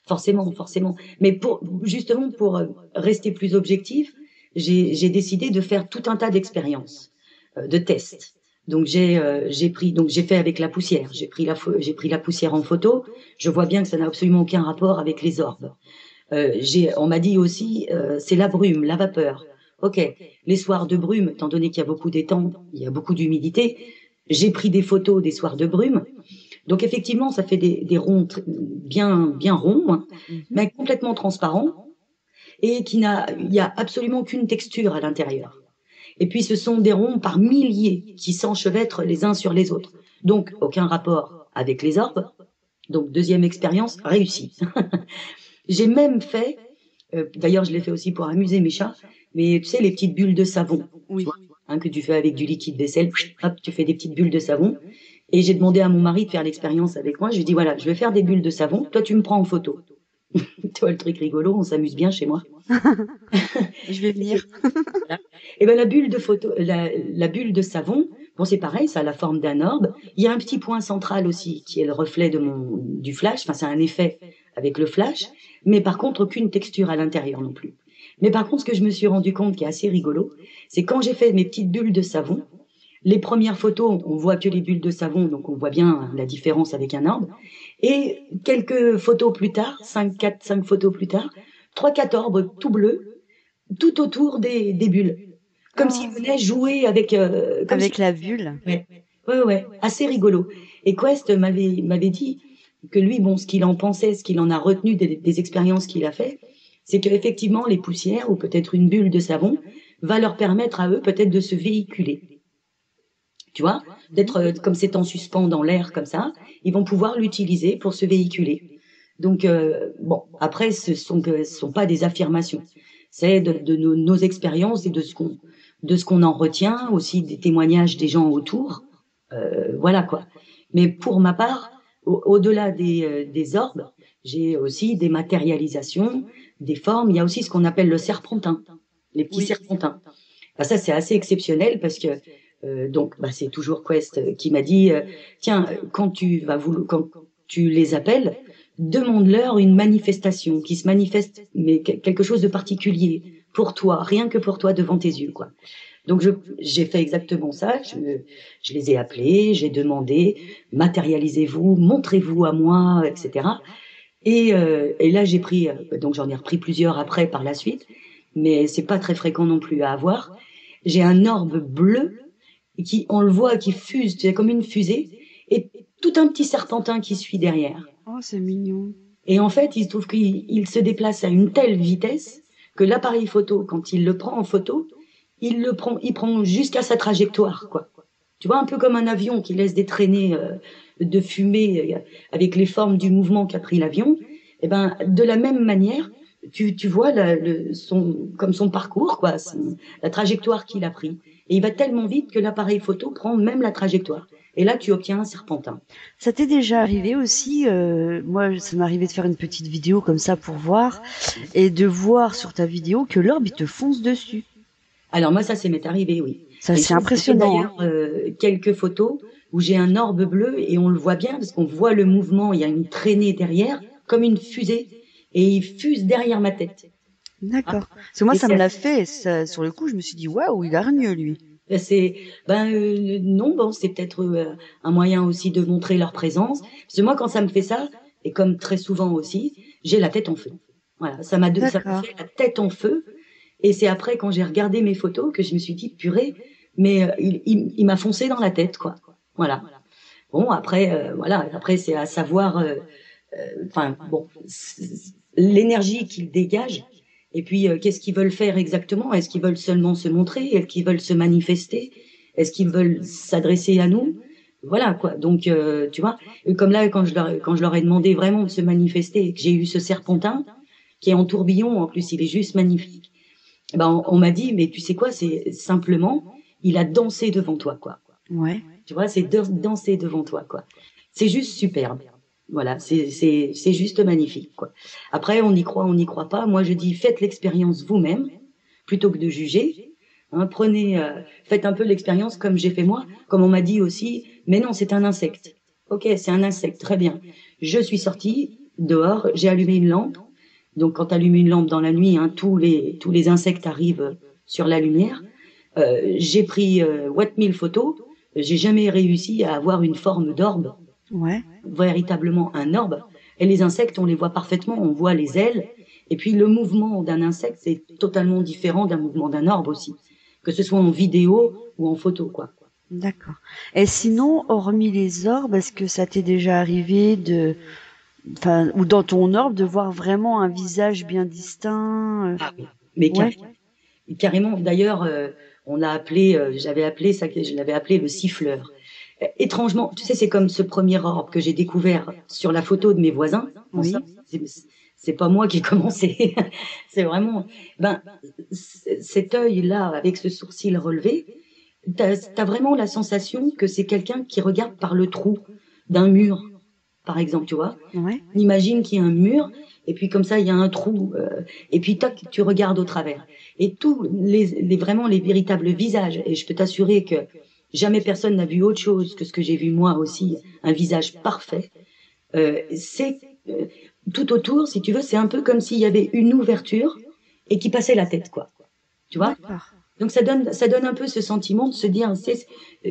Forcément, quoi. Forcément. Mais justement pour rester plus objectif, j'ai décidé de faire tout un tas d'expériences, de tests. Donc j'ai fait avec la poussière. J'ai pris la poussière en photo. Je vois bien que ça n'a absolument aucun rapport avec les orbes. On m'a dit aussi c'est la brume, la vapeur. Ok, les soirs de brume, étant donné qu'il y a beaucoup d'étang, il y a beaucoup d'humidité, j'ai pris des photos des soirs de brume. Donc effectivement, ça fait des ronds bien ronds, hein, mais complètement transparents et il y a absolument aucune texture à l'intérieur. Et puis ce sont des ronds par milliers qui s'enchevêtrent les uns sur les autres. Donc aucun rapport avec les orbes. Donc deuxième expérience réussie. J'ai même fait, d'ailleurs je l'ai fait aussi pour amuser mes chats, mais tu sais les petites bulles de savon, oui. Que tu fais avec du liquide vaisselle, hop, tu fais des petites bulles de savon. Et j'ai demandé à mon mari de faire l'expérience avec moi. Je lui ai dit voilà, je vais faire des bulles de savon, toi tu me prends en photo. Tu vois le truc rigolo, on s'amuse bien chez moi. Je vais venir. Voilà. Et ben la bulle de savon, bon c'est pareil, ça a la forme d'un orbe. Il y a un petit point central aussi qui est le reflet du flash. Enfin c'est un effet avec le flash, mais par contre aucune texture à l'intérieur non plus. Mais par contre ce que je me suis rendu compte qui est assez rigolo, c'est quand j'ai fait mes petites bulles de savon. Les premières photos, on voit que les bulles de savon, donc on voit bien la différence avec un orbe. Et quelques photos plus tard, 5 photos plus tard, 3-4 orbes tout bleus, tout autour des bulles. Comme s'ils venaient jouer avec... la bulle. Ouais, assez rigolo. Et Quest m'avait dit que lui, bon, ce qu'il en pensait, ce qu'il en a retenu des expériences qu'il a fait, c'est qu'effectivement, les poussières, ou peut-être une bulle de savon, va leur permettre à eux peut-être de se véhiculer. Tu vois, d'être comme c'est en suspens dans l'air comme ça, ils vont pouvoir l'utiliser pour se véhiculer. Donc bon, après ce sont pas des affirmations, c'est de nos expériences et de ce qu'on en retient, aussi des témoignages des gens autour, voilà quoi. Mais pour ma part, au-delà des orbes, j'ai aussi des matérialisations, des formes. Il y a aussi ce qu'on appelle le serpentin, les petits serpentins. Ben, ça c'est assez exceptionnel parce que donc, c'est toujours Quest qui m'a dit tiens, quand tu les appelles, demande-leur une manifestation qui se manifeste, mais quelque chose de particulier pour toi, rien que pour toi devant tes yeux, quoi. Donc, j'ai fait exactement ça. Je les ai appelés, j'ai demandé matérialisez-vous, montrez-vous à moi, etc. Et là, j'ai pris, donc j'en ai repris plusieurs après par la suite, mais c'est pas très fréquent non plus à avoir. J'ai un orbe bleu qui, on le voit, qui fuse, c'est comme une fusée, et tout un petit serpentin qui suit derrière. Oh, c'est mignon. Et en fait, il se trouve qu'il se déplace à une telle vitesse que l'appareil photo, quand il le prend en photo, il prend jusqu'à sa trajectoire, quoi. Tu vois, un peu comme un avion qui laisse des traînées de fumée avec les formes du mouvement qu'a pris l'avion. Et ben, de la même manière, tu vois comme son parcours, quoi, la trajectoire qu'il a pris. et il va tellement vite que l'appareil photo prend même la trajectoire. Et là, tu obtiens un serpentin. Ça t'est déjà arrivé aussi, moi ça m'est arrivé de faire une petite vidéo comme ça pour voir, et de voir sur ta vidéo que l'orbe il te fonce dessus. Alors moi, ça m'est arrivé, oui. Ça Et c'est j'ai fait impressionnant, hein. d'ailleurs quelques photos où j'ai un orbe bleu et on le voit bien parce qu'on voit le mouvement, il y a une traînée derrière, comme une fusée, et il fuse derrière ma tête. D'accord. Parce que moi Et ça me c'est l'a fait, ça, sur le coup je me suis dit waouh, il hargne lui. C'est non, bon, c'est peut-être un moyen aussi de montrer leur présence. Parce que moi, quand ça me fait ça, et comme très souvent aussi, j'ai la tête en feu. Voilà, ça m'a D'accord. fait la tête en feu. Et c'est après, quand j'ai regardé mes photos, que je me suis dit, purée, mais il m'a foncé dans la tête, quoi. Voilà. Bon, après, voilà, après c'est à savoir, enfin, bon, l'énergie qu'ils dégagent. Et puis, qu'est-ce qu'ils veulent faire exactement? Est-ce qu'ils veulent seulement se montrer? Est-ce qu'ils veulent se manifester? Est-ce qu'ils veulent s'adresser à nous? Voilà, quoi. Donc, tu vois, et comme là, quand je leur ai demandé vraiment de se manifester et que j'ai eu ce serpentin, qui est en tourbillon, en plus, il est juste magnifique. Eh ben, on m'a dit, mais tu sais quoi, c'est simplement, il a dansé devant toi, quoi. Ouais. Tu vois, c'est danser devant toi, quoi. C'est juste superbe. Voilà, c'est juste magnifique, quoi. Après, on n'y croit pas. Moi, je dis, faites l'expérience vous-même, plutôt que de juger. Hein, faites un peu l'expérience comme j'ai fait moi, comme on m'a dit aussi, mais non, c'est un insecte. Ok, c'est un insecte, très bien. Je suis sortie dehors, j'ai allumé une lampe. Donc, quand tu allumes une lampe dans la nuit, hein, tous les insectes arrivent sur la lumière. J'ai pris what 1000 photos. J'ai jamais réussi à avoir une forme d'orbe, Ouais. véritablement un orbe. Et les insectes, on les voit parfaitement, on voit les ailes. Et puis le mouvement d'un insecte, c'est totalement différent d'un mouvement d'un orbe aussi, que ce soit en vidéo ou en photo, quoi. D'accord. Et sinon, hormis les orbes, est-ce que ça t'est déjà arrivé de, enfin, ou dans ton orbe, de voir vraiment un visage bien distinct? Ah oui, mais Ouais. carrément. D'ailleurs, on l'a appelé, j'avais appelé ça, je l'avais appelé le siffleur. Étrangement, tu sais, c'est comme ce premier orbe que j'ai découvert sur la photo de mes voisins. Bon, ça, Oui. c'est pas moi qui ai commencé. C'est vraiment, ben, cet œil-là, avec ce sourcil relevé, t'as vraiment la sensation que c'est quelqu'un qui regarde par le trou d'un mur, par exemple, tu vois. Ouais. On imagine qu'il y a un mur, et puis comme ça, il y a un trou, et puis toc, tu regardes au travers. Et tous vraiment les véritables visages, et je peux t'assurer que jamais personne n'a vu autre chose que ce que j'ai vu moi aussi, un visage parfait. C'est tout autour, si tu veux, c'est un peu comme s'il y avait une ouverture et qui passait la tête, quoi. Tu vois? D'accord. Donc ça donne un peu ce sentiment de se dire, c'est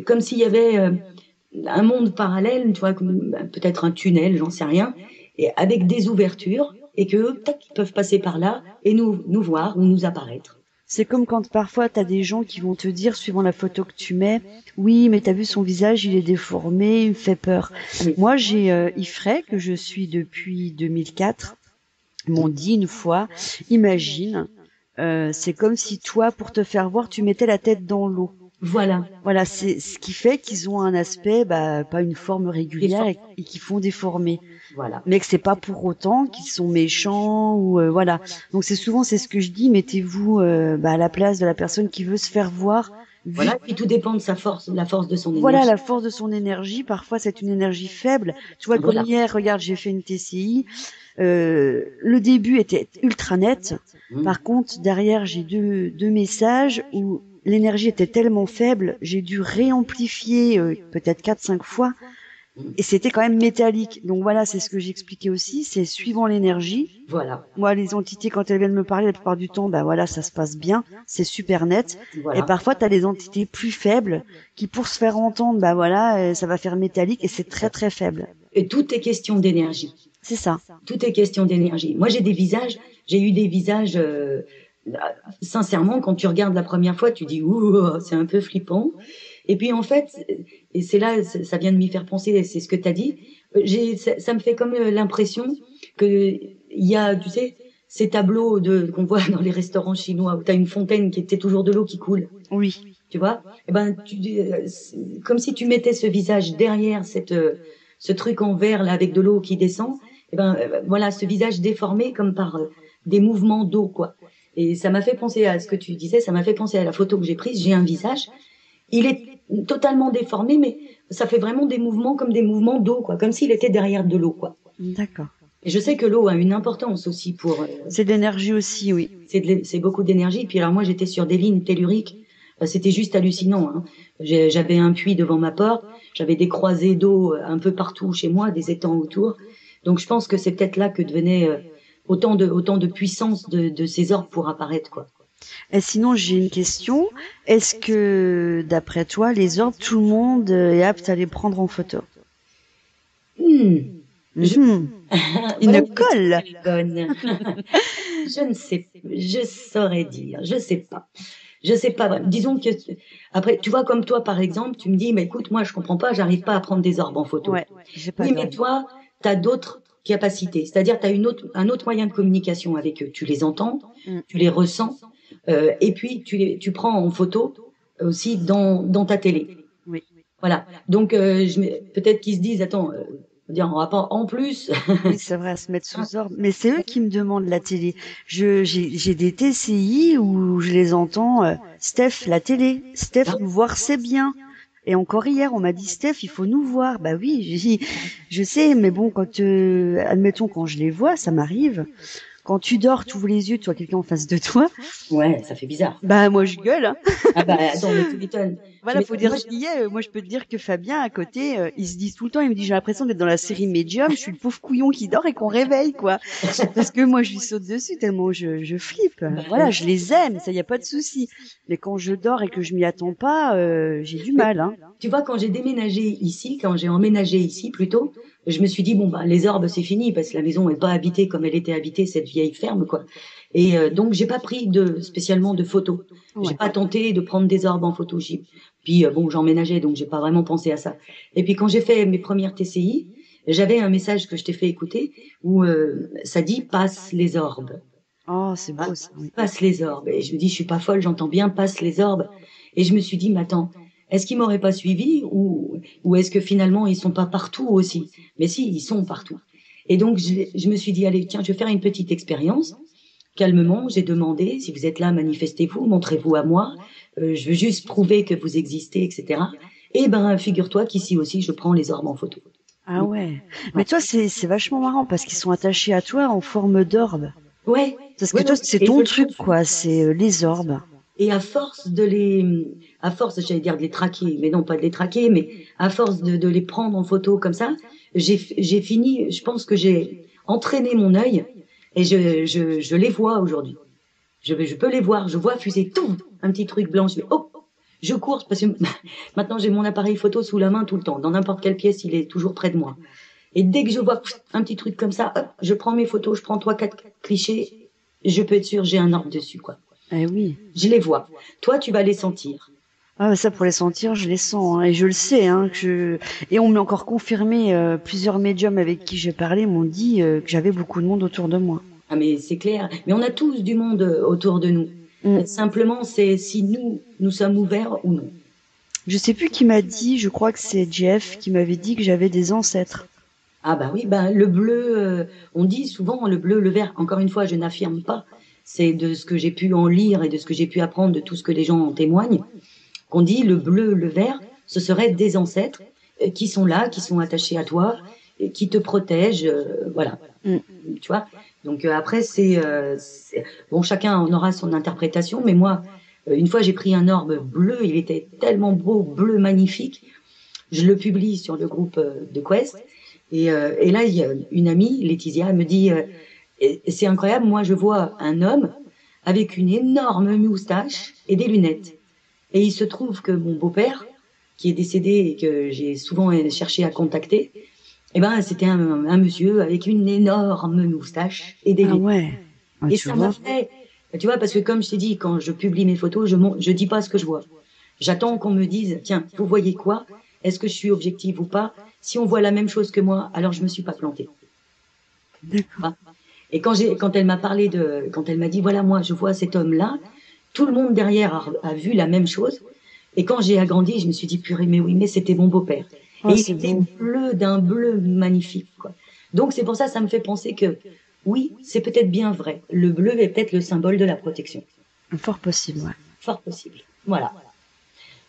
comme s'il y avait un monde parallèle, tu vois, peut-être un tunnel, j'en sais rien, et avec des ouvertures, et que eux, tac, ils peuvent passer par là et nous voir ou nous apparaître. C'est comme quand parfois t'as des gens qui vont te dire, suivant la photo que tu mets, oui, mais t'as vu son visage, il est déformé, il me fait peur. Oui. Moi, j'ai Ifray, que je suis depuis 2004, m'ont dit une fois, imagine, c'est comme si toi, pour te faire voir, tu mettais la tête dans l'eau. Voilà. Voilà, c'est ce qui fait qu'ils ont un aspect, bah, pas une forme régulière et qu'ils font déformer. Voilà. Mais que c'est pas pour autant qu'ils sont méchants ou voilà. Donc c'est souvent c'est ce que je dis, mettez-vous bah, à la place de la personne qui veut se faire voir. Voilà. Et puis tout dépend de sa force, la force de son Voilà énergie. la force de son énergie. Parfois c'est une énergie faible. Tu vois comme Voilà. hier, regarde, j'ai fait une TCI. Le début était ultra net. Par contre, derrière, j'ai deux messages où l'énergie était tellement faible, j'ai dû réamplifier peut-être 4-5 fois. Et c'était quand même métallique. Donc voilà, c'est ce que j'expliquais aussi, c'est suivant l'énergie. Voilà. Moi, les entités, quand elles viennent me parler, la plupart du temps, bah voilà, ça se passe bien, c'est super net. Voilà. Et parfois, tu as des entités plus faibles qui, pour se faire entendre, bah voilà, ça va faire métallique et c'est très très faible. Et tout est question d'énergie. C'est ça. Tout est question d'énergie. Moi, j'ai eu des visages, sincèrement, quand tu regardes la première fois, tu dis, ouh, c'est un peu flippant. Et puis, en fait, et c'est là, ça vient de m'y faire penser, c'est ce que tu as dit, ça me fait comme l'impression que il y a, tu sais, ces tableaux qu'on voit dans les restaurants chinois où tu as une fontaine qui était toujours de l'eau qui coule. Oui. Tu vois? Eh ben, comme si tu mettais ce visage derrière ce truc en verre là avec de l'eau qui descend. Eh ben, voilà, ce visage déformé comme par des mouvements d'eau, quoi. Et ça m'a fait penser à ce que tu disais, ça m'a fait penser à la photo que j'ai prise. J'ai un visage, Il est totalement déformé, mais ça fait vraiment des mouvements comme des mouvements d'eau, quoi, comme s'il était derrière de l'eau, quoi. D'accord. Et je sais que l'eau a une importance aussi pour. C'est de l'énergie aussi, oui. C'est beaucoup d'énergie. Puis alors moi, j'étais sur des lignes telluriques. C'était juste hallucinant. Hein. J'avais un puits devant ma porte. J'avais des croisées d'eau un peu partout chez moi, des étangs autour. Donc je pense que c'est peut-être là que devenait autant de puissance de ces orbes pour apparaître, quoi. Et sinon, j'ai une question. Est-ce que, d'après toi, les orbes, tout le monde est apte à les prendre en photo? Je... Une colle. Je ne sais, je saurais dire, je sais pas. Je sais pas. Disons que après, tu vois, comme toi, par exemple, tu me dis, mais écoute, moi, je comprends pas, j'arrive pas à prendre des orbes en photo. Ouais, j'ai pas oui, d'orbe. mais toi, tu as d'autres capacités. C'est-à-dire, tu as un autre moyen de communication avec eux. Tu les entends, tu les ressens, et puis tu prends en photo aussi dans ta télé. Oui. Voilà. Donc, peut-être qu'ils se disent, attends, on va pas en plus. Oui, c'est vrai, à se mettre sous orbe. Mais c'est eux qui me demandent la télé. J'ai des TCI où je les entends. Steph, la télé. Steph, nous voir, c'est bien. Et encore hier, on m'a dit, Steph, il faut nous voir. Bah oui, j'ai dit, je sais, mais bon, quand, admettons, quand je les vois, ça m'arrive. Quand tu dors, tu ouvres les yeux, tu vois quelqu'un en face de toi. Ouais, ça fait bizarre. Bah moi, je gueule. Hein. Ah bah attends, mais tu m'étonnes. Voilà, faut dire ce qu'il y a. Moi, je peux te dire que Fabien, à côté, il se dit tout le temps, il me dit, j'ai l'impression d'être dans la série Medium, je suis le pauvre couillon qui dort et qu'on réveille, quoi. Parce que moi, je lui saute dessus tellement je flippe. Voilà, je les aime, ça y a pas de souci. Mais quand je dors et que je m'y attends pas, j'ai du mal, hein. Tu vois, quand j'ai déménagé ici, quand j'ai emménagé ici plutôt, je me suis dit, bon, bah, les orbes, c'est fini, parce que la maison n'est pas habitée comme elle était habitée, cette vieille ferme, quoi. Et donc, j'ai pas pris spécialement de photos. Ouais. J'ai pas tenté de prendre des orbes en photo. Puis, bon, j'emménageais, donc j'ai pas vraiment pensé à ça. Et puis, quand j'ai fait mes premières TCI, j'avais un message que je t'ai fait écouter où ça dit « passe les orbes ». Oh, c'est beau, ça, oui. Passe les orbes. Et je me dis, je suis pas folle, j'entends bien, passe les orbes. Et je me suis dit, mais attends, est-ce qu'ils m'auraient pas suivi ou est-ce que finalement ils sont pas partout aussi? Mais si, ils sont partout. Et donc, je me suis dit, allez, tiens, je vais faire une petite expérience. Calmement, j'ai demandé, si vous êtes là, manifestez-vous, montrez-vous à moi. Je veux juste prouver que vous existez, etc. Et ben, figure-toi qu'ici aussi, je prends les orbes en photo. Ah ouais. Mais toi, c'est vachement marrant parce qu'ils sont attachés à toi en forme d'orbe. Ouais. Parce que toi, c'est ton truc, quoi. C'est les orbes. Et à force j'allais dire de les traquer, mais non pas de les traquer, mais à force de les prendre en photo comme ça, j'ai fini, je pense que j'ai entraîné mon œil et je les vois aujourd'hui. Je peux les voir, je vois fuser tout, un petit truc blanc, je fais oh, je cours parce que maintenant j'ai mon appareil photo sous la main tout le temps, dans n'importe quelle pièce, il est toujours près de moi. Et dès que je vois un petit truc comme ça, hop, je prends mes photos, je prends 3-4 clichés, je peux être sûr j'ai un orbe dessus, quoi. Eh oui. Je les vois. Toi, tu vas les sentir. Ah, ça, pour les sentir, je les sens, hein, et je le sais, hein, et on m'a encore confirmé, plusieurs médiums avec qui j'ai parlé m'ont dit que j'avais beaucoup de monde autour de moi. Ah, mais c'est clair. Mais on a tous du monde autour de nous. Simplement, c'est si nous sommes ouverts ou non. Je sais plus qui m'a dit, je crois que c'est Jeff qui m'avait dit que j'avais des ancêtres. Ah bah oui, bah le bleu, on dit souvent le bleu, le vert. Encore une fois, je n'affirme pas. C'est de ce que j'ai pu en lire et de ce que j'ai pu apprendre de tout ce que les gens en témoignent, qu'on dit le bleu, le vert, ce seraient des ancêtres qui sont là, qui sont attachés à toi, et qui te protègent, voilà. Tu vois. Donc après, bon, chacun en aura son interprétation, mais moi, une fois, j'ai pris un orbe bleu, il était tellement beau, bleu magnifique. Je le publie sur le groupe de Quest. Et là, il y a une amie, Laetitia, elle me dit c'est incroyable, moi je vois un homme avec une énorme moustache et des lunettes. Et il se trouve que mon beau-père, qui est décédé et que j'ai souvent cherché à contacter, eh ben c'était un monsieur avec une énorme moustache et des lunettes. Ouais. Et ça m'a fait, tu vois, parce que comme je t'ai dit, quand je publie mes photos, je dis pas ce que je vois. J'attends qu'on me dise, tiens, vous voyez quoi? Est-ce que je suis objective ou pas? Si on voit la même chose que moi, alors je me suis pas plantée. D'accord. Et quand elle m'a parlé quand elle m'a dit, voilà, moi, je vois cet homme-là, tout le monde derrière a vu la même chose. Et quand j'ai agrandi, je me suis dit, purée, mais oui, mais c'était mon beau-père. Oh, et il était bleu, d'un bleu magnifique, quoi. Donc, c'est pour ça, ça me fait penser que, oui, c'est peut-être bien vrai. Le bleu est peut-être le symbole de la protection. Fort possible, ouais. Fort possible. Voilà.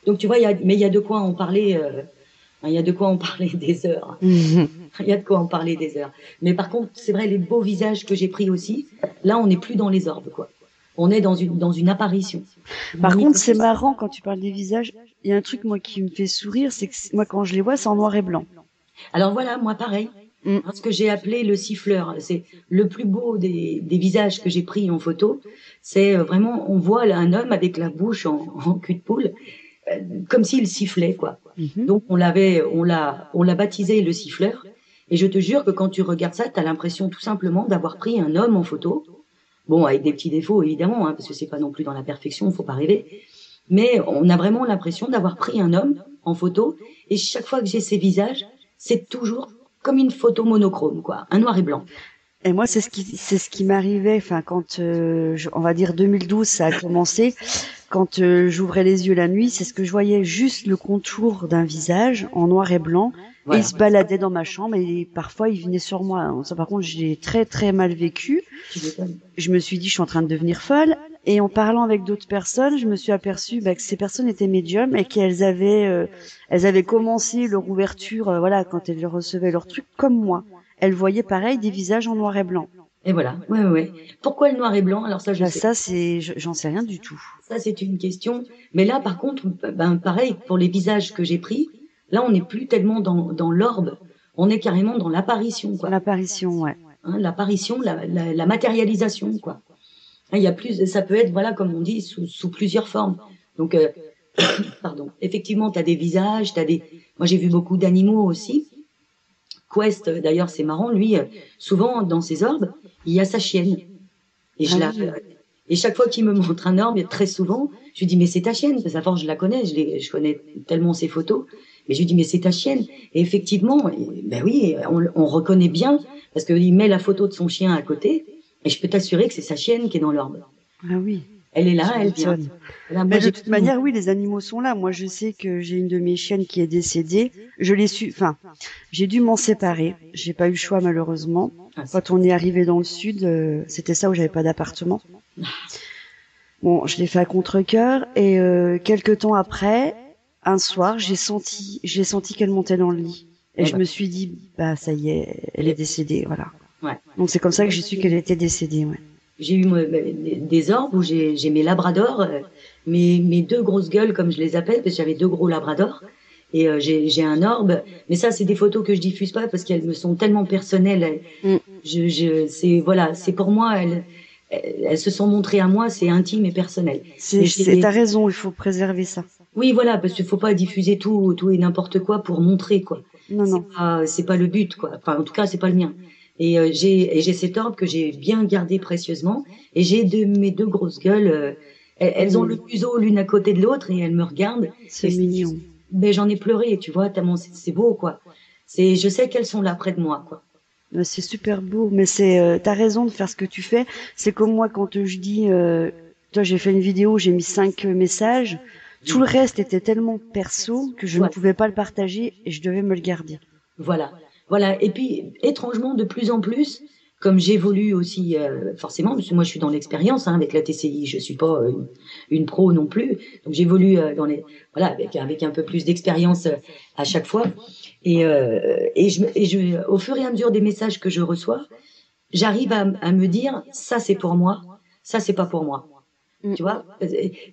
Donc tu vois, mais il y a de quoi en parler. Il y a de quoi en parler des heures. Il y a de quoi en parler des heures. Mais par contre, c'est vrai, les beaux visages que j'ai pris aussi, là, on n'est plus dans les orbes, quoi. On est dans une apparition. Par contre, c'est marrant quand tu parles des visages. Il y a un truc, moi, qui me fait sourire, c'est que moi, quand je les vois, c'est en noir et blanc. Alors voilà, moi, pareil. Ce que j'ai appelé le siffleur, c'est le plus beau des visages que j'ai pris en photo. C'est vraiment, on voit là, un homme avec la bouche en cul de poule, comme s'il sifflait, quoi. Donc on l'a baptisé le siffleur. Et je te jure que quand tu regardes ça, t'as l'impression tout simplement d'avoir pris un homme en photo. Bon, avec des petits défauts évidemment, hein, parce que c'est pas non plus dans la perfection, faut pas rêver. Mais on a vraiment l'impression d'avoir pris un homme en photo. Et chaque fois que j'ai ces visages, c'est toujours comme une photo monochrome, quoi, un noir et blanc. Et moi, c'est ce qui m'arrivait. Enfin, quand on va dire 2012, ça a commencé. Quand j'ouvrais les yeux la nuit, c'est ce que je voyais, juste le contour d'un visage en noir et blanc. Voilà. Et il se baladait dans ma chambre et parfois il venait sur moi. Ça, par contre, j'ai très très mal vécu. Je me suis dit, je suis en train de devenir folle. Et en parlant avec d'autres personnes, je me suis aperçue que ces personnes étaient médiums et qu'elles avaient commencé leur ouverture, voilà, quand elles recevaient leur truc comme moi. Elles voyaient pareil des visages en noir et blanc. Et voilà, ouais. Pourquoi le noir et blanc? Alors ça, je sais. Ça, j'en sais rien du tout. Ça, c'est une question. Mais là, par contre, pareil, pour les visages que j'ai pris, là, on n'est plus tellement dans l'orbe, on est carrément dans l'apparition, quoi. L'apparition, ouais. Hein, l'apparition, la matérialisation, quoi. Hein, il y a plus, ça peut être, voilà, comme on dit, sous plusieurs formes. Donc, pardon. Effectivement, t'as des visages, moi, j'ai vu beaucoup d'animaux aussi. Quest, d'ailleurs, c'est marrant, lui, souvent, dans ses orbes, il y a sa chienne. Et et chaque fois qu'il me montre un orbe, très souvent, je lui dis, mais c'est ta chienne, parce qu'à force, je la connais, je connais tellement ses photos, mais je lui dis, mais c'est ta chienne. Et effectivement, ben oui, on reconnaît bien, parce qu'il met la photo de son chien à côté, et je peux t'assurer que c'est sa chienne qui est dans l'orbe. Ah oui. Elle est là, elle vient. Là, mais de toute manière, oui, les animaux sont là. Moi, je sais que j'ai une de mes chiennes qui est décédée. J'ai dû m'en séparer. J'ai pas eu le choix, malheureusement. Quand on est arrivé dans le sud, c'était ça où j'avais pas d'appartement. Bon, je l'ai fait à contre-cœur et quelques temps après, un soir, j'ai senti qu'elle montait dans le lit et je me suis dit, bah ça y est, elle est décédée, voilà. Ouais. Donc c'est comme ça que j'ai su qu'elle était décédée, ouais. J'ai eu des orbes où j'ai mes labradors, mes deux grosses gueules comme je les appelle, parce que j'avais deux gros labradors. Et j'ai un orbe, mais ça c'est des photos que je diffuse pas parce qu'elles me sont tellement personnelles. C'est pour moi, elles se sont montrées à moi, c'est intime et personnel. T'as raison, il faut préserver ça. Oui, voilà, parce qu'il faut pas diffuser tout et n'importe quoi pour montrer, quoi. Non. C'est pas le but, quoi. Enfin, en tout cas, c'est pas le mien. Et j'ai cet orbe que j'ai bien gardé précieusement. Et j'ai mes deux grosses gueules. Elles ont le museau l'une à côté de l'autre et elles me regardent. C'est mignon. Mais j'en ai pleuré, tu vois, tellement c'est beau, quoi. Je sais qu'elles sont là près de moi, quoi. C'est super beau, mais t'as raison de faire ce que tu fais. C'est comme moi quand je dis, toi j'ai fait une vidéo, j'ai mis 5 messages. Tout le reste était tellement perso que je ne pouvais pas le partager et je devais me le garder. Voilà. Et puis, étrangement, de plus en plus, comme j'évolue aussi, forcément, parce que moi je suis dans l'expérience, hein, avec la TCI, je suis pas une pro non plus, donc j'évolue avec un peu plus d'expérience à chaque fois. Et au fur et à mesure des messages que je reçois, j'arrive à me dire, ça c'est pour moi, ça c'est pas pour moi. Tu vois,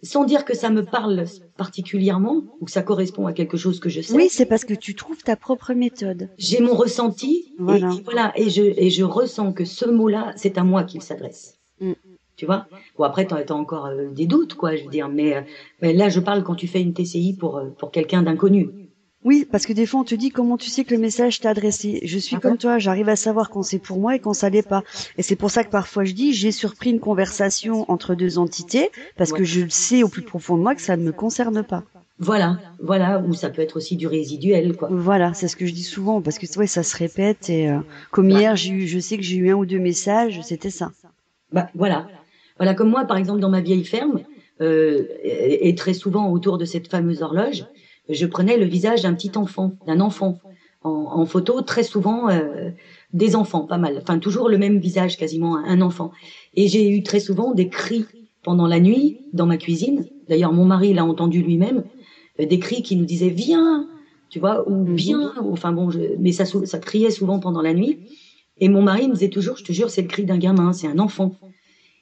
sans dire que ça me parle particulièrement ou que ça correspond à quelque chose que je sais. Oui, c'est parce que tu trouves ta propre méthode. J'ai mon ressenti et je ressens que ce mot-là, c'est à moi qu'il s'adresse. Tu vois. Bon, après, t'as encore des doutes, quoi, je veux dire, mais là, je parle quand tu fais une TCI pour quelqu'un d'inconnu. Oui, parce que des fois, on te dit comment tu sais que le message t'a adressé. Je suis comme toi, j'arrive à savoir quand c'est pour moi et quand ça l'est pas. Et c'est pour ça que parfois je dis, j'ai surpris une conversation entre deux entités, parce que je le sais au plus profond de moi que ça ne me concerne pas. Voilà, ou ça peut être aussi du résiduel, quoi. Voilà, c'est ce que je dis souvent, parce que ça se répète, et comme hier, je sais que j'ai eu 1 ou 2 messages, c'était ça. Voilà, comme moi, par exemple, dans ma vieille ferme, et très souvent autour de cette fameuse horloge, je prenais le visage d'un enfant en photo, très souvent des enfants, pas mal. Enfin, toujours le même visage, quasiment un enfant. Et j'ai eu très souvent des cris pendant la nuit dans ma cuisine. D'ailleurs, mon mari l'a entendu lui-même. des cris qui nous disaient viens, tu vois, ou bien, enfin bon, mais ça criait souvent pendant la nuit. Et mon mari me disait toujours, je te jure, c'est le cri d'un gamin, c'est un enfant.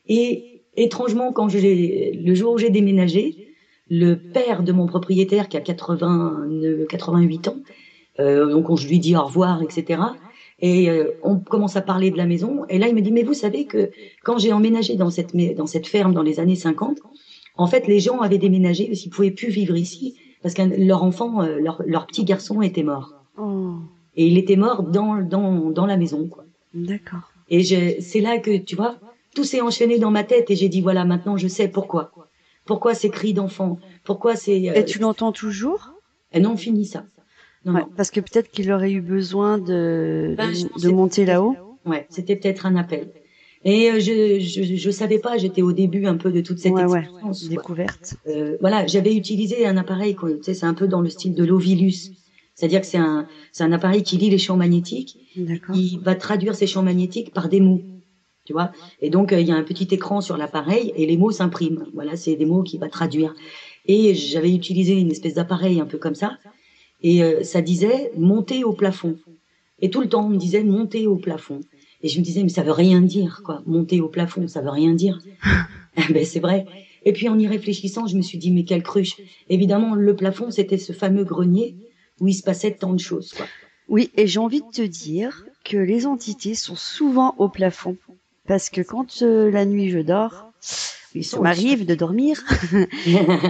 Et étrangement, le jour où j'ai déménagé, le père de mon propriétaire qui a 88 ans, donc je lui dis au revoir, etc. Et on commence à parler de la maison. Et là, il me dit, mais vous savez que quand j'ai emménagé dans cette ferme dans les années 50, en fait, les gens avaient déménagé parce qu'ils pouvaient plus vivre ici parce que leur enfant, leur petit garçon était mort. Oh. Et il était mort dans la maison, quoi. D'accord. Et c'est là que, tu vois, tout s'est enchaîné dans ma tête et j'ai dit, voilà, maintenant je sais pourquoi. Pourquoi ces cris d'enfants? Pourquoi c'est... Et tu l'entends toujours? Et non, fini ça. Non, Ouais, non. parce que peut-être qu'il aurait eu besoin de Je monter là-haut. Ouais, c'était peut-être un appel. Et je savais pas, j'étais au début un peu de toute cette expérience. Quoi. Découverte. Voilà, j'avais utilisé un appareil, tu sais, c'est un peu dans le style de l'Ovilus. C'est-à-dire que c'est un appareil qui lit les champs magnétiques, qui va traduire ces champs magnétiques par des mots, tu vois. Et donc il y a un petit écran sur l'appareil et les mots s'impriment. Voilà, c'est des mots qu'il va traduire. Et j'avais utilisé une espèce d'appareil un peu comme ça, et ça disait monter au plafond. Et tout le temps on me disait monter au plafond. Et je me disais mais ça veut rien dire quoi, monter au plafond, ça veut rien dire. Ben c'est vrai. Et puis en y réfléchissant, je me suis dit mais quelle cruche. Évidemment le plafond c'était ce fameux grenier où il se passait tant de choses, quoi. Oui, et j'ai envie de te dire que les entités sont souvent au plafond. Parce que quand la nuit je dors, ça m'arrive de dormir.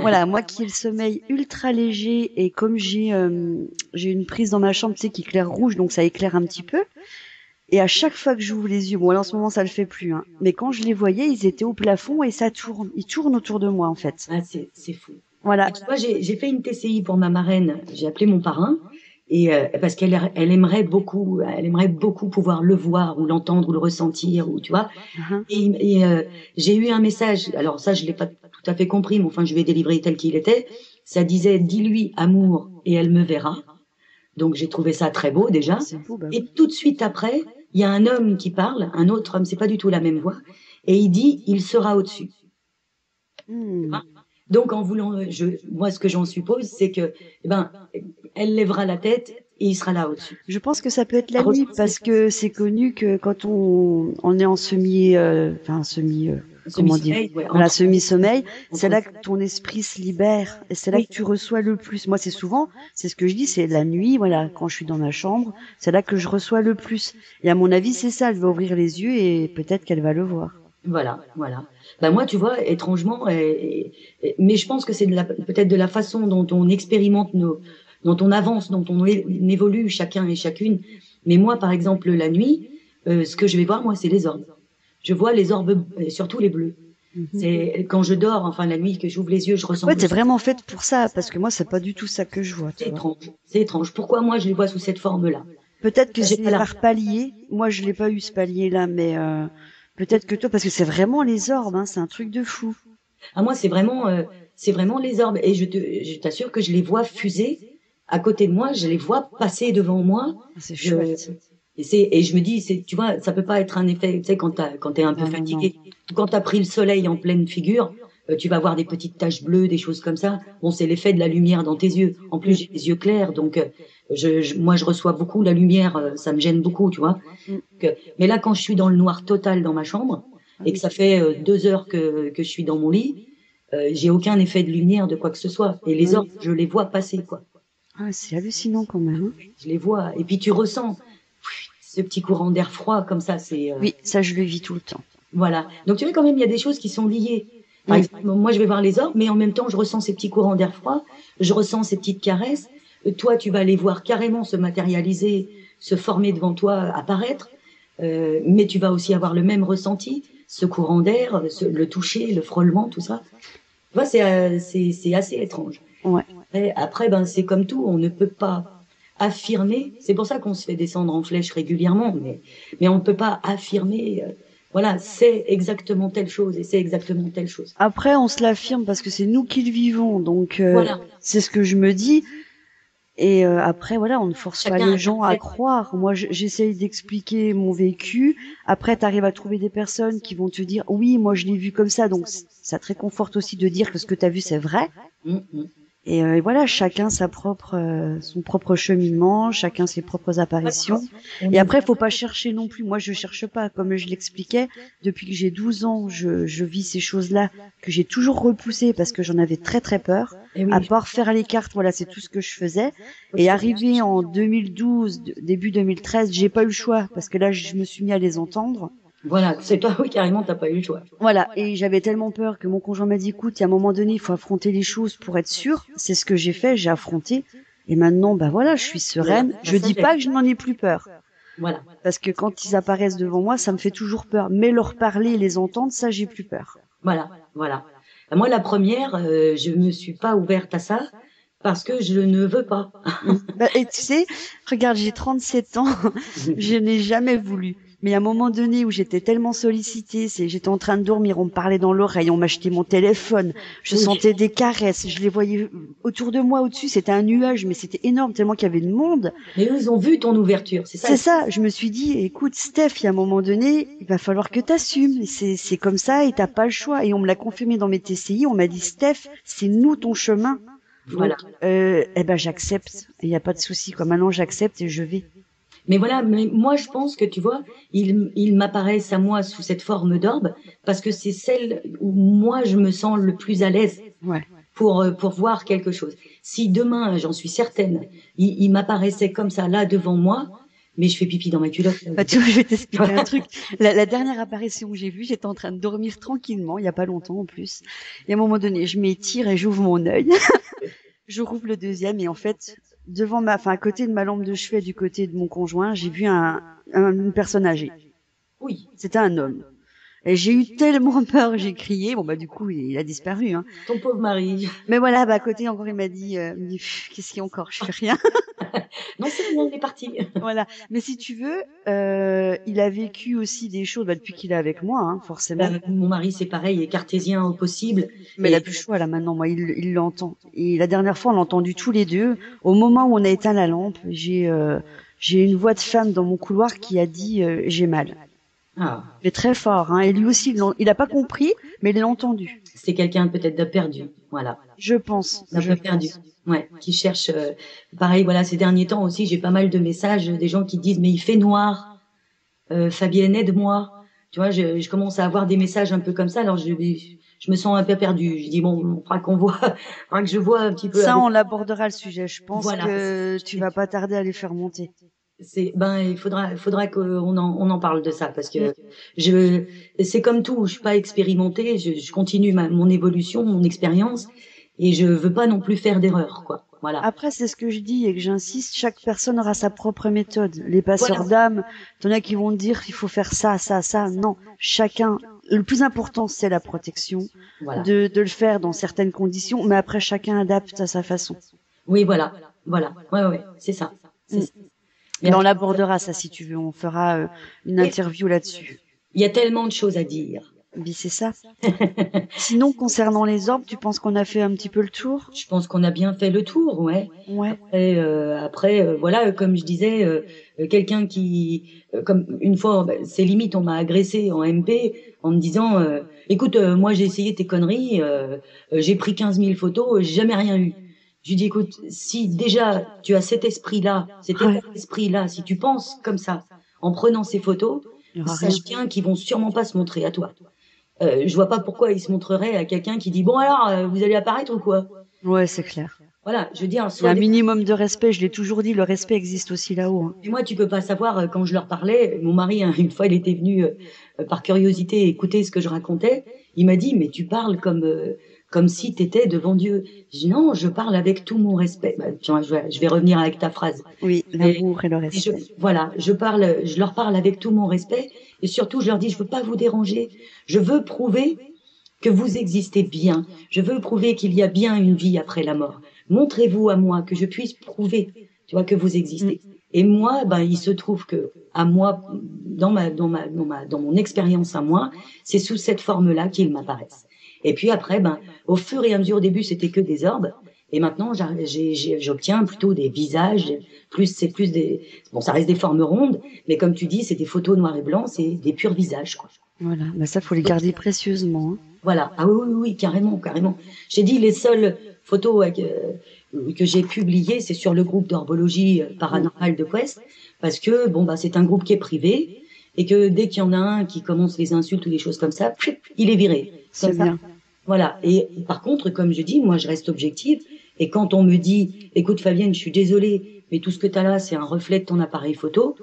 Voilà, moi qui ai le sommeil ultra léger et comme j'ai une prise dans ma chambre, tu sais, qui éclaire rouge, donc ça éclaire un petit peu. Et à chaque fois que j'ouvre les yeux, bon là en ce moment ça le fait plus, hein, mais quand je les voyais, ils étaient au plafond et ça tourne. Ils tournent autour de moi en fait. Ah, c'est fou. Voilà. Et tu vois, j'ai fait une TCI pour ma marraine. J'ai appelé mon parrain et parce elle aimerait beaucoup pouvoir le voir ou l'entendre ou le ressentir ou tu vois. Et j'ai eu un message. Alors ça, je l'ai pas tout à fait compris, mais enfin, je lui ai délivré tel qu'il était. Ça disait dis-lui amour et elle me verra. Donc j'ai trouvé ça très beau déjà. Beau, bah. Et tout de suite après, il y a un homme qui parle, un autre homme, c'est pas du tout la même voix, et il dit il sera au-dessus. Donc, en voulant, moi, ce que j'en suppose, c'est que, elle lèvera la tête et il sera là au-dessus. Je pense que ça peut être la nuit parce que c'est connu que quand on est en semi-sommeil, c'est là que ton esprit se libère et c'est là que tu reçois le plus. Moi, c'est ce que je dis, c'est la nuit, voilà, quand je suis dans ma chambre, c'est là que je reçois le plus. Et à mon avis, c'est ça, elle va ouvrir les yeux et peut-être qu'elle va le voir. Voilà. Moi, tu vois, étrangement, mais je pense que c'est peut-être de la façon dont on expérimente dont on avance, dont on évolue chacun et chacune. Mais moi, par exemple, la nuit, ce que je vais voir, moi, c'est les orbes. Je vois les orbes, surtout les bleus. C'est quand je dors, enfin la nuit, que j'ouvre les yeux, je ressens. Ouais, t'es vraiment faite pour ça, parce que moi, c'est pas du tout ça que je vois. C'est étrange. Pourquoi moi, je les vois sous cette forme-là? Peut-être que c'est par palier. Moi, je l'ai pas eu ce palier-là, mais peut-être que toi, parce que c'est vraiment les orbes, hein, c'est un truc de fou. Ah, moi, c'est vraiment les orbes. Et je t'assure que je les vois fuser à côté de moi, je les vois passer devant moi. C'est chouette. Et je me dis, tu vois, ça peut pas être un effet, tu sais, quand t'es un peu fatigué, ou quand t'as pris le soleil en pleine figure, tu vas voir des petites taches bleues, des choses comme ça. Bon, c'est l'effet de la lumière dans tes yeux. En plus, j'ai les yeux clairs, donc moi, je reçois beaucoup la lumière, ça me gêne beaucoup, tu vois. Mais là, quand je suis dans le noir total dans ma chambre, et que ça fait 2 heures que je suis dans mon lit, j'ai aucun effet de lumière de quoi que ce soit. Et les orbes, je les vois passer, quoi. Ah, c'est hallucinant quand même. Je les vois. Et puis tu ressens ce petit courant d'air froid comme ça. Oui, ça je le vis tout le temps. Voilà. Donc tu vois quand même, il y a des choses qui sont liées. Par exemple, moi je vais voir les orbes, mais en même temps je ressens ces petits courants d'air froid, je ressens ces petites caresses. Toi, tu vas les voir carrément se matérialiser, se former devant toi, apparaître. Mais tu vas aussi avoir le même ressenti, ce courant d'air, le toucher, le frôlement, tout ça. Tu vois, c'est assez étrange. Ouais. Après, c'est comme tout, on ne peut pas affirmer. C'est pour ça qu'on se fait descendre en flèche régulièrement, mais on ne peut pas affirmer. Voilà, c'est exactement telle chose et c'est exactement telle chose. Après, on se l'affirme parce que c'est nous qui le vivons, donc voilà. C'est ce que je me dis. Et après, voilà, on ne force pas les gens à croire. Moi, j'essaye d'expliquer mon vécu. Après, tu arrives à trouver des personnes qui vont te dire, oui, moi, je l'ai vu comme ça. Donc, ça te réconforte aussi de dire que ce que tu as vu, c'est vrai. Et voilà, chacun son propre cheminement, chacun ses propres apparitions. Et après, faut pas chercher non plus. Moi, je cherche pas. Comme je l'expliquais, depuis que j'ai 12 ans, je vis ces choses-là que j'ai toujours repoussées parce que j'en avais très très peur. À part faire les cartes, voilà, c'est tout ce que je faisais. Et arrivé en 2012, début 2013, j'ai pas eu le choix parce que là, je me suis mis à les entendre. Voilà, c'est toi, oui, carrément, t'as pas eu le choix. Voilà, et j'avais tellement peur que mon conjoint m'a dit, écoute, à un moment donné, il faut affronter les choses pour être sûr. C'est ce que j'ai fait, j'ai affronté. Et maintenant, bah voilà, je suis sereine. Je dis pas que je n'en ai plus peur. Voilà. Parce que quand ils apparaissent devant moi, ça me fait toujours peur. Mais leur parler et les entendre, ça, j'ai plus peur. Voilà, voilà. Moi, la première, je me suis pas ouverte à ça parce que je ne veux pas. Bah, et tu sais, regarde, j'ai 37 ans, je n'ai jamais voulu. Mais à un moment donné où j'étais tellement sollicitée, j'étais en train de dormir, on me parlait dans l'oreille, on m'achetait mon téléphone, je sentais des caresses, je les voyais autour de moi, au-dessus, c'était un nuage, mais c'était énorme, tellement qu'il y avait de monde. Mais eux, ils ont vu ton ouverture, c'est ça. C'est ça, je me suis dit, écoute, Steph, il y a un moment donné, il va falloir que t'assumes, c'est comme ça et t'as pas le choix. Et on me l'a confirmé dans mes TCI, on m'a dit, Steph, c'est nous ton chemin. Voilà. Donc, eh ben, j'accepte. Il n'y a pas de souci, quoi. Maintenant, j'accepte et je vais. Mais voilà, mais moi je pense que tu vois, ils m'apparaissent à moi sous cette forme d'orbe parce que c'est celle où moi je me sens le plus à l'aise pour voir quelque chose. Si demain, j'en suis certaine, il m'apparaissait comme ça là devant moi, mais je fais pipi dans ma culotte. Bah, tu vois, je vais t'expliquer un truc. La dernière apparition que j'ai vue, j'étais en train de dormir tranquillement, il y a pas longtemps en plus. Et à un moment donné, je m'étire et j'ouvre mon œil. Je rouvre le deuxième et en fait, à côté de ma lampe de chevet, du côté de mon conjoint, j'ai vu une personne âgée. Oui. C'était un homme. Et j'ai eu tellement peur, j'ai crié. Bon, bah, du coup, il a disparu, hein. Ton pauvre mari. Mais voilà, bah, à côté, encore, il m'a dit, qu'est-ce qu'il y a encore? Je fais rien. Non, c'est rien, il est parti. Voilà. Mais si tu veux, il a vécu aussi des choses, bah, depuis qu'il est avec moi, hein, forcément. Mon mari, c'est pareil, est cartésien au possible. Mais il a plus le choix, là, maintenant. Moi, il l'entend. Et la dernière fois, on l'a entendu tous les deux. Au moment où on a éteint la lampe, j'ai une voix de femme dans mon couloir qui a dit, j'ai mal. Ah. Mais très fort, hein. Et lui aussi, il a pas compris, mais il l'a entendu. C'est quelqu'un peut-être de perdu, voilà. Je pense. Un peu perdu. Ouais, qui cherche. Pareil, voilà, ces derniers temps aussi, j'ai pas mal de messages des gens qui disent mais il fait noir. Fabienne, aide-moi. Tu vois, je commence à avoir des messages un peu comme ça. Alors je me sens un peu perdue. Je dis bon, faudra que je vois un petit peu. Ça, on l'abordera le sujet. Je pense que tu vas pas tarder à les faire monter. Il faudra qu'on en parle de ça parce que c'est comme tout. Je suis pas expérimentée. Je continue mon évolution, mon expérience, et je veux pas non plus faire d'erreur, quoi. Voilà. Après, c'est ce que je dis et que j'insiste, chaque personne aura sa propre méthode. Les passeurs d'âme, t'en as qui vont te dire qu'il faut faire ça, ça, ça. Non, chacun. Le plus important, c'est la protection, de le faire dans certaines conditions, mais après, chacun adapte à sa façon. Oui, voilà. Ouais, c'est ça. Mais on l'abordera ça si tu veux. On fera une interview là-dessus. Il y a tellement de choses à dire. Mais c'est ça. Sinon, concernant les orbes, tu penses qu'on a fait un petit peu le tour? Je pense qu'on a bien fait le tour, ouais. Après, voilà, comme je disais, quelqu'un qui, comme une fois, c'est limite, on m'a agressé en MP en me disant, écoute, moi j'ai essayé tes conneries, j'ai pris 15 000 photos, j'ai jamais rien eu. Je lui dis, écoute, si déjà tu as cet esprit-là, si tu penses comme ça, en prenant ces photos, sache bien qu'ils vont sûrement pas se montrer à toi. Je vois pas pourquoi il se montrerait à quelqu'un qui dit bon alors vous allez apparaître ou quoi. Ouais, c'est clair. Voilà, je veux dire. Il y a un minimum de respect. Je l'ai toujours dit, le respect existe aussi là-haut. Hein. Et moi, tu peux pas savoir quand je leur parlais. Mon mari, une fois, il était venu par curiosité écouter ce que je racontais. Il m'a dit mais tu parles comme si t'étais devant Dieu. Je dis non, je parle avec tout mon respect. Tiens, je vais revenir avec ta phrase. Oui, l'amour et le respect. Je leur parle avec tout mon respect et surtout je leur dis je veux pas vous déranger. Je veux prouver que vous existez bien. Je veux prouver qu'il y a bien une vie après la mort. Montrez-vous à moi que je puisse prouver, tu vois, que vous existez. Et moi, il se trouve que à moi, dans mon expérience à moi, c'est sous cette forme-là qu'ils m'apparaissent. Et puis après, au fur et à mesure, au début, c'était que des orbes. Et maintenant, j'obtiens plutôt des visages, c'est plus des, bon, ça reste des formes rondes, mais comme tu dis, c'est des photos noir et blanc, c'est des purs visages, quoi. Voilà, ça, faut les garder précieusement. Hein. Voilà. Ah oui, carrément. Je t'ai dit, les seules photo que j'ai publiée, c'est sur le groupe d'herbologie paranormale de Quest, parce que bon bah c'est un groupe qui est privé et que dès qu'il y en a un qui commence les insultes ou des choses comme ça, il est viré. Comme C'est ça. bien. Voilà. Et par contre, comme je dis, moi je reste objective. Et quand on me dit, écoute Fabienne, je suis désolée, mais tout ce que tu as là, c'est un reflet de ton appareil photo.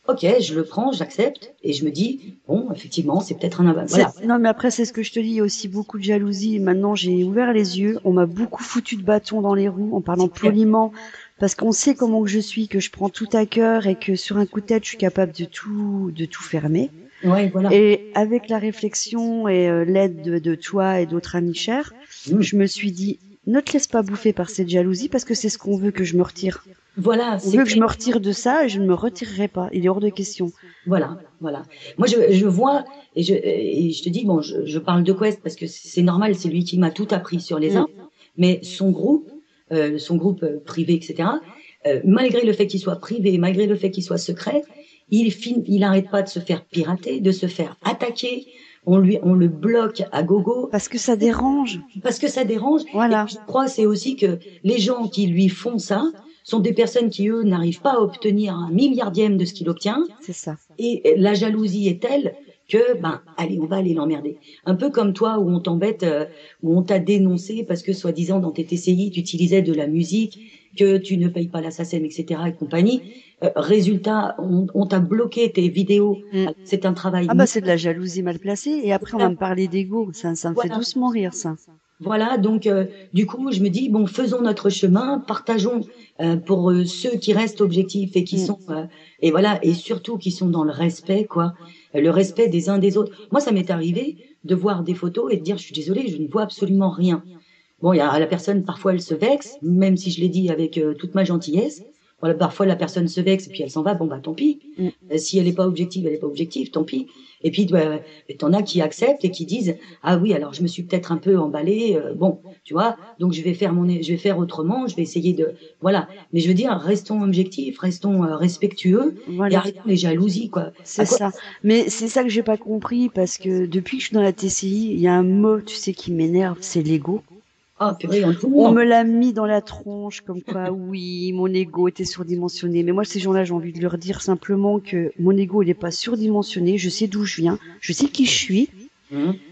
Ok, je le prends, j'accepte, et je me dis, bon, effectivement, c'est peut-être un... Voilà. Non, mais après, c'est ce que je te dis, il y a aussi beaucoup de jalousie. Maintenant, j'ai ouvert les yeux, on m'a beaucoup foutu de bâton dans les roues en parlant poliment, parce qu'on sait comment que je suis, que je prends tout à cœur et que sur un coup de tête, je suis capable de tout fermer. Ouais, voilà. Et avec la réflexion et l'aide de toi et d'autres amis chers, je me suis dit, ne te laisse pas bouffer par cette jalousie parce que c'est ce qu'on veut que je me retire. Voilà. On veut que je me retire de ça et je ne me retirerai pas. Il est hors de question. Voilà, voilà. Moi, je vois et je te dis, bon, je parle de Quest parce que c'est normal, c'est lui qui m'a tout appris sur les arbres, mais son groupe privé, etc., malgré le fait qu'il soit privé, malgré le fait qu'il soit secret, il arrête pas de se faire pirater, de se faire attaquer. On le bloque à gogo. Parce que ça dérange. Parce que ça dérange. Voilà. Et je crois c'est aussi que les gens qui lui font ça sont des personnes qui, eux, n'arrivent pas à obtenir un milliardième de ce qu'il obtient. C'est ça. Et la jalousie est telle que, allez, on va aller l'emmerder. Un peu comme toi, où on t'embête, où on t'a dénoncé parce que, soi-disant, dans tes TCI, tu utilisais de la musique, que tu ne payes pas la SACEM, etc., et compagnie. Résultat, on t'a bloqué tes vidéos. C'est un travail. Ah c'est de la jalousie mal placée. Et après, on va me parler d'ego. Ça me fait doucement rire, ça. Voilà, donc du coup, je me dis, bon, faisons notre chemin, partageons pour ceux qui restent objectifs et qui sont, et voilà, et surtout qui sont dans le respect, quoi, le respect des uns des autres. Moi, ça m'est arrivé de voir des photos et de dire, je suis désolée, je ne vois absolument rien. Bon, il y a la personne, parfois, elle se vexe, même si je l'ai dit avec toute ma gentillesse. Voilà, parfois, la personne se vexe et puis elle s'en va, bon, tant pis. Si elle n'est pas objective, elle n'est pas objective, tant pis. Et puis, t'en as qui acceptent et qui disent, ah oui, alors je me suis peut-être un peu emballée, bon, tu vois, donc je vais faire autrement, je vais essayer de, voilà. Mais je veux dire, restons objectifs, restons respectueux, et arrêtons les jalousies, quoi. C'est ça. Mais c'est ça que j'ai pas compris, parce que depuis que je suis dans la TCI, il y a un mot, tu sais, qui m'énerve, c'est l'ego. Ah, purée, on me l'a mis dans la tronche, comme quoi, oui, mon ego était surdimensionné. Mais moi, ces gens-là, j'ai envie de leur dire simplement que mon ego, il n'est pas surdimensionné. Je sais d'où je viens. Je sais qui je suis.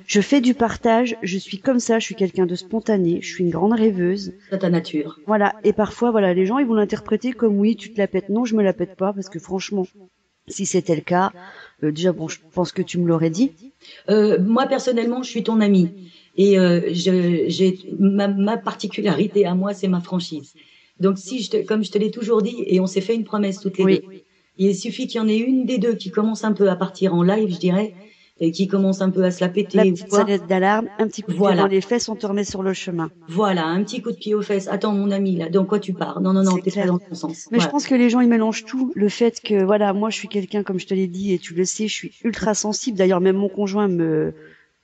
Je fais du partage. Je suis comme ça. Je suis quelqu'un de spontané. Je suis une grande rêveuse. C'est ta nature. Voilà. Et parfois, voilà, les gens, ils vont l'interpréter comme oui, tu te la pètes. Non, je me la pète pas, parce que franchement, si c'était le cas, déjà, bon, je pense que tu me l'aurais dit. Moi, personnellement, je suis ton amie. Et j'ai ma particularité à moi, c'est ma franchise. Donc comme je te l'ai toujours dit, et on s'est fait une promesse toutes les deux, il suffit qu'il y en ait une des deux qui commence un peu à partir en live, je dirais, et qui commence un peu à se la péter. La petite sonnette d'alarme, un petit coup de pied dans les fesses, on te remet sur le chemin. Voilà, un petit coup de pied aux fesses. Attends, mon ami, là, dans quoi tu pars? Non, t'es pas dans ton sens. Mais je pense que les gens, ils mélangent tout. Le fait que, voilà, moi, je suis quelqu'un, comme je te l'ai dit, et tu le sais, je suis ultra sensible. D'ailleurs, même mon conjoint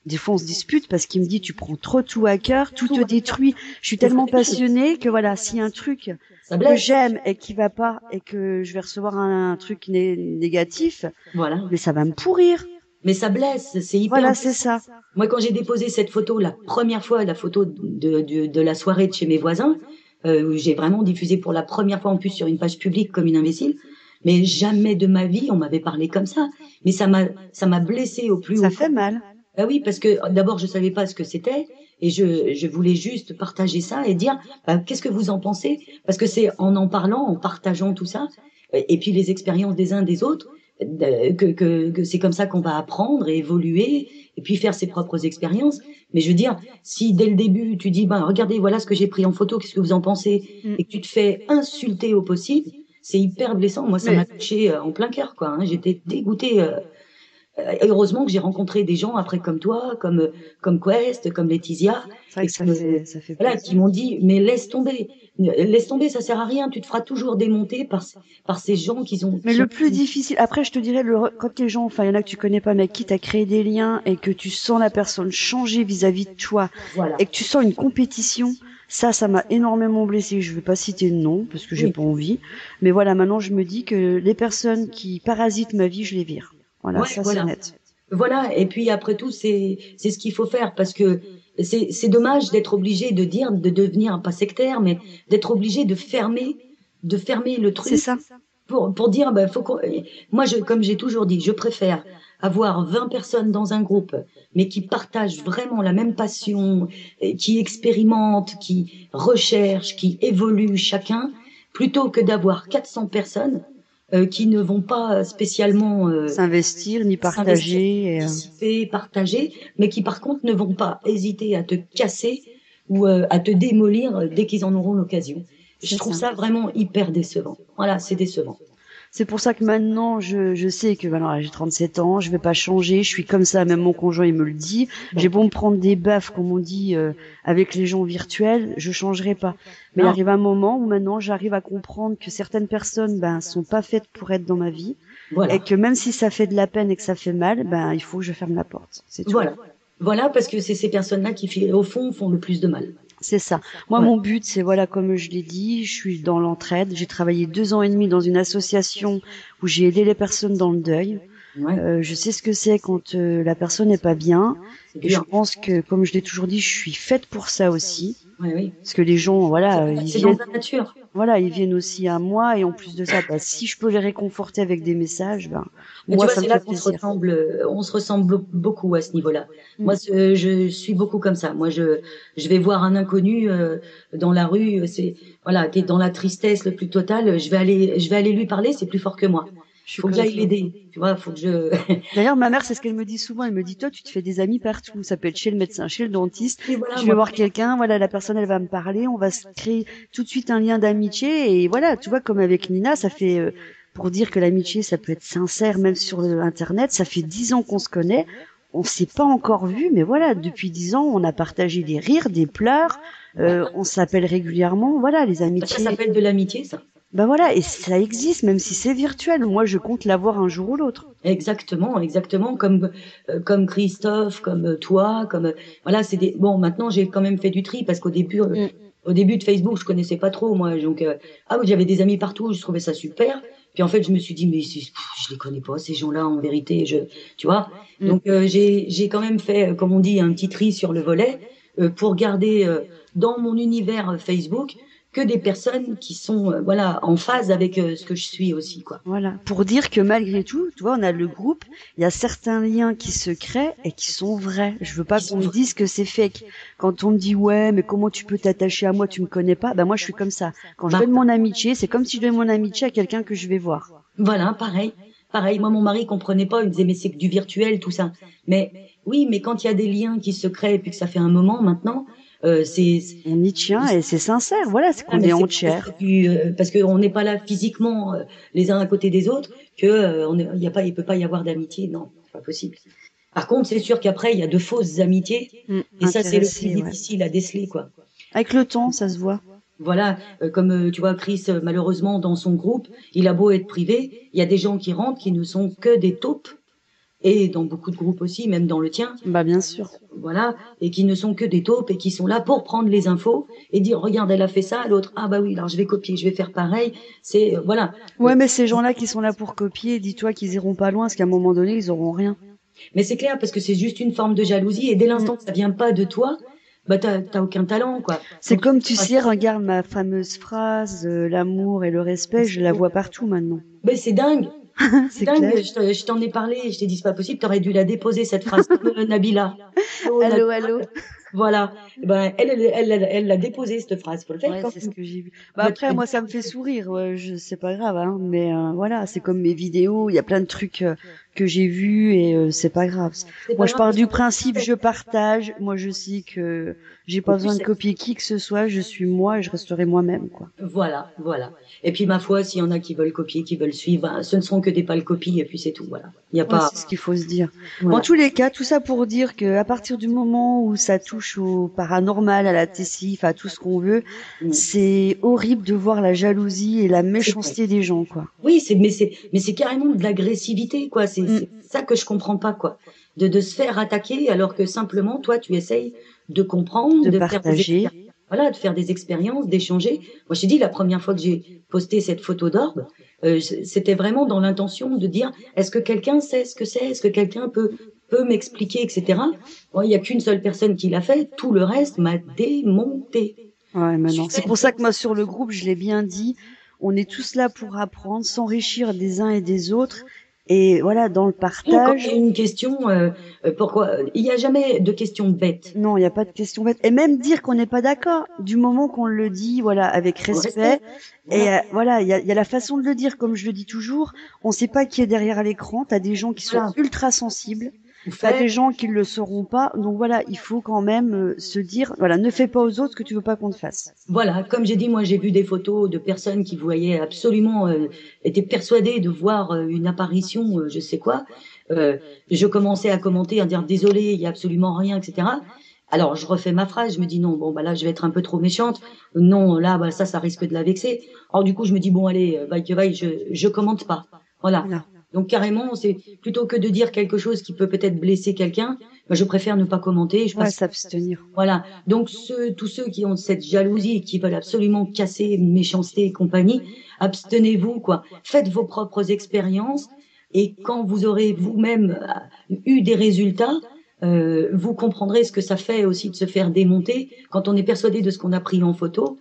des fois, on se dispute parce qu'il me dit, tu prends trop tout à cœur, tout te détruit. Je suis tellement passionnée que voilà, s'il y a un truc que j'aime et qui va pas et que je vais recevoir un truc négatif, voilà. Mais ça va me pourrir. Mais ça blesse, c'est hyper. Voilà, c'est ça. Moi, quand j'ai déposé cette photo, la première fois, la photo de la soirée de chez mes voisins, où j'ai vraiment diffusé pour la première fois en plus sur une page publique comme une imbécile. Mais jamais de ma vie on m'avait parlé comme ça. Mais ça m'a blessée au plus haut. Ça fait mal. Ben oui, parce que d'abord je savais pas ce que c'était et je voulais juste partager ça et dire qu'est-ce que vous en pensez, parce que c'est en parlant, en partageant tout ça et puis les expériences des uns des autres que c'est comme ça qu'on va apprendre et évoluer et puis faire ses propres expériences. Mais je veux dire, si dès le début tu dis regardez, voilà ce que j'ai pris en photo, qu'est-ce que vous en pensez, et que tu te fais insulter au possible, c'est hyper blessant. Moi ça m'a touché en plein cœur, quoi, hein. J'étais dégoûtée. Heureusement que j'ai rencontré des gens après comme toi, comme Quest, comme Laetitia, et ça fait voilà, qui m'ont dit mais laisse tomber, ça sert à rien, tu te feras toujours démonter par ces gens qui ont. Mais le plus difficile, après je te dirais, quand les gens, enfin il y en a que tu connais pas, mais qui t'a créé des liens et que tu sens la personne changer vis-à-vis de toi, voilà, et que tu sens une compétition. Ça m'a énormément blessée. Je vais pas citer de nom parce que j'ai pas envie, mais voilà, maintenant je me dis que les personnes qui parasitent ma vie, je les vire. Voilà, c'est net. Voilà, et puis après tout, c'est ce qu'il faut faire, parce que c'est dommage d'être obligé de dire, de devenir pas sectaire, mais d'être obligé de fermer le C'est truc ça. pour dire, ben, moi, comme j'ai toujours dit, je préfère avoir 20 personnes dans un groupe, mais qui partagent vraiment la même passion, qui expérimentent, qui recherchent, qui évoluent chacun, plutôt que d'avoir 400 personnes qui ne vont pas spécialement S'investir, ni s'investir, partager. participer, partager, mais qui par contre ne vont pas hésiter à te casser ou à te démolir dès qu'ils en auront l'occasion. Je C'est trouve ça. ça vraiment hyper décevant. Voilà, c'est décevant. C'est pour ça que maintenant, je sais que voilà, j'ai 37 ans, je vais pas changer, je suis comme ça, même mon conjoint il me le dit. J'ai beau me prendre des baffes, comme on dit, avec les gens virtuels, je changerai pas. Mais il Non, arrive un moment où maintenant j'arrive à comprendre que certaines personnes, ben, sont pas faites pour être dans ma vie, et voilà. que même si ça fait de la peine et que ça fait mal, ben, il faut que je ferme la porte. C'est tout. Voilà. Voilà, parce que c'est ces personnes-là qui, au fond, font le plus de mal. C'est ça. Moi, Ouais. mon but, c'est voilà, comme je l'ai dit, je suis dans l'entraide. J'ai travaillé 2 ans et demi dans une association où j'ai aidé les personnes dans le deuil. Ouais, Je sais ce que c'est quand la personne n'est pas bien. c'est Et je dur. pense que, comme je l'ai toujours dit, je suis faite pour ça aussi. Ouais, oui. Parce que les gens, voilà, ils C'est dans viennent, ta nature. voilà, ils viennent aussi à moi. Et en plus de ça, bah, si je peux les réconforter avec des messages, ben, Mais tu moi, vois, ça me c'est là fait qu'on se plaisir. ressemble, beaucoup à ce niveau-là. Mm. Moi, je suis beaucoup comme ça. Moi, je vais voir un inconnu dans la rue, voilà, qui est dans la tristesse le plus totale. Je vais aller lui parler. C'est plus fort que moi. Je suis Faut que comme j'aille toi. l'aider. Tu vois, faut que je. D'ailleurs, ma mère, c'est ce qu'elle me dit souvent. Elle me dit, toi, tu te fais des amis partout. Ça peut être chez le médecin, chez le dentiste. Et voilà, Je vais moi. voir quelqu'un, voilà, la personne, elle va me parler. On va se créer tout de suite un lien d'amitié. Et voilà, tu vois, comme avec Nina, ça fait, pour dire que l'amitié, ça peut être sincère, même sur Internet. Ça fait 10 ans qu'on se connaît. On s'est pas encore vu, mais voilà, depuis 10 ans, on a partagé des rires, des pleurs. On s'appelle régulièrement. Voilà, les Ça amitiés. s'appelle de l'amitié, ça. Ben voilà, et ça existe, même si c'est virtuel. Moi, je compte l'avoir un jour ou l'autre. Exactement, exactement, comme Christophe, comme toi, voilà, c'est des bon. Maintenant, j'ai quand même fait du tri parce Mm. au début de Facebook, je connaissais pas trop moi, donc ah oui, j'avais des amis partout, je trouvais ça super. Puis en fait, je me suis dit mais je les connais pas ces gens-là en vérité, tu vois. Mm. Donc j'ai quand même fait, comme on dit, un petit tri sur le volet pour garder dans mon univers Facebook que des personnes qui sont voilà en phase avec ce que je suis aussi quoi. Voilà, pour dire que malgré tout, tu vois, on a le groupe, il y a certains liens qui se créent et qui sont vrais. Je veux pas Qui qu'on sont me dise que c'est fake. Quand on me dit ouais, mais comment tu peux t'attacher à moi, tu me connais pas, ben moi je suis comme ça. Quand je bah, donne mon amitié, c'est comme si je donnais mon amitié à quelqu'un que je vais voir. Voilà, pareil. Pareil, moi, mon mari comprenait pas, il me disait, mais c'est que du virtuel, tout ça. Mais oui, mais quand il y a des liens qui se créent et puis que ça fait un moment maintenant, On y tient et c'est sincère. Voilà, c'est ah, qu'on mais est c'est en pas parce que chair. parce qu'on n'est pas là physiquement les uns à côté des autres que il peut pas y avoir d'amitié. Non, c'est pas possible. Par contre, c'est sûr qu'après, il y a de fausses amitiés et ça, c'est le plus Intéressé, ouais. difficile à déceler, quoi. Avec le temps, ça se voit. Voilà, comme tu vois, Chris, malheureusement, dans son groupe, il a beau être privé, il y a des gens qui rentrent qui ne sont que des taupes, et dans beaucoup de groupes aussi, même dans le tien, Bah bien sûr. voilà, et qui ne sont que des taupes et qui sont là pour prendre les infos et dire, regarde, elle a fait ça, l'autre, ah bah oui, alors je vais copier, je vais faire pareil. C'est, voilà. Ouais, mais ces gens-là qui sont là pour copier, dis-toi qu'ils iront pas loin, parce qu'à un moment donné, ils auront rien. Mais c'est clair, parce que c'est juste une forme de jalousie, et dès l'instant que ça vient pas de toi, bah t'as aucun talent, quoi. C'est Donc, comme tu sais, regarde ma fameuse phrase, l'amour et le respect, je la vois partout maintenant. mais c'est dingue. C'est C'est dingue, clair. je t'en ai parlé, je t'ai dit c'est pas possible, t'aurais dû la déposer cette phrase comme Nabila. Oh, Allô, Nabila. allô. Voilà. Eh ben, elle l'a déposée cette phrase, faut le faire Ouais, quand c'est ce même. que j'ai vu. Bah Bah, tu après, l'as moi, dit. ça me fait sourire. Ouais, c'est pas grave, hein. Mais voilà, c'est comme mes vidéos. Il y a plein de trucs que j'ai vus et c'est pas grave. C'est Moi, pas je grave pars parce du que principe, je partage. Moi, je sais que j'ai au pas plus besoin de copier qui que ce soit. Je suis moi et je resterai moi-même, quoi. voilà, voilà. Et puis ma foi, s'il y en a qui veulent copier, qui veulent suivre, ben, ce ne seront que des pâles copies et puis c'est tout, voilà. Il n'y a Ouais, pas, c'est ce qu'il faut se dire. Bon, en voilà. tous les cas, tout ça pour dire que à partir du moment où ça touche au paranormal, à la tessif, à tout ce qu'on veut, Mm. c'est horrible de voir la jalousie et la C'est vrai. méchanceté des gens, quoi. Oui, mais c'est carrément de l'agressivité, quoi. Mm. C'est ça que je comprends pas, quoi. De se faire attaquer alors que simplement, toi, tu essayes de comprendre, De de faire des partager. expériences, voilà, de faire des expériences, d'échanger. Moi, je t'ai dit, la première fois que j'ai posté cette photo d'orbe, c'était vraiment dans l'intention de dire, est-ce que quelqu'un sait ce que c'est? Est-ce que quelqu'un peut peux m'expliquer, etc. Bon, il y a qu'une seule personne qui l'a fait, tout le reste m'a démonté. Ouais, mais non. C'est pour ça que moi, sur le groupe, je l'ai bien dit, on est tous là pour apprendre, s'enrichir des uns et des autres. Et voilà, dans le Quand partage. il y a une question, pourquoi il n'y a jamais de question bête. Non, il n'y a pas de question bête. Et même dire qu'on n'est pas d'accord, du moment qu'on le dit, voilà, avec respect. Et voilà, il y a la façon de le dire, comme je le dis toujours. On ne sait pas qui est derrière l'écran. T'as des gens qui sont ultra sensibles. T'as des gens qui ne le sauront pas. Donc voilà, il faut quand même se dire, voilà, ne fais pas aux autres ce que tu veux pas qu'on te fasse. Voilà, comme j'ai dit, moi j'ai vu des photos de personnes qui voyaient absolument, étaient persuadées de voir une apparition, je sais quoi. Je commençais à commenter, à dire désolé, il y a absolument rien, etc. Alors je refais ma phrase, je me dis non, bon bah là je vais être un peu trop méchante. Non, là bah ça risque de la vexer. Alors du coup je me dis bon allez, vaille que vaille, je commente pas. Voilà. Donc carrément, c'est plutôt que de dire quelque chose qui peut peut-être blesser quelqu'un, bah, je préfère ne pas commenter. Je passe s'abstenir. Voilà. Donc tous ceux qui ont cette jalousie et qui veulent absolument casser méchanceté et compagnie, abstenez-vous quoi. Faites vos propres expériences et quand vous aurez vous-même eu des résultats, vous comprendrez ce que ça fait aussi de se faire démonter quand on est persuadé de ce qu'on a pris en photo.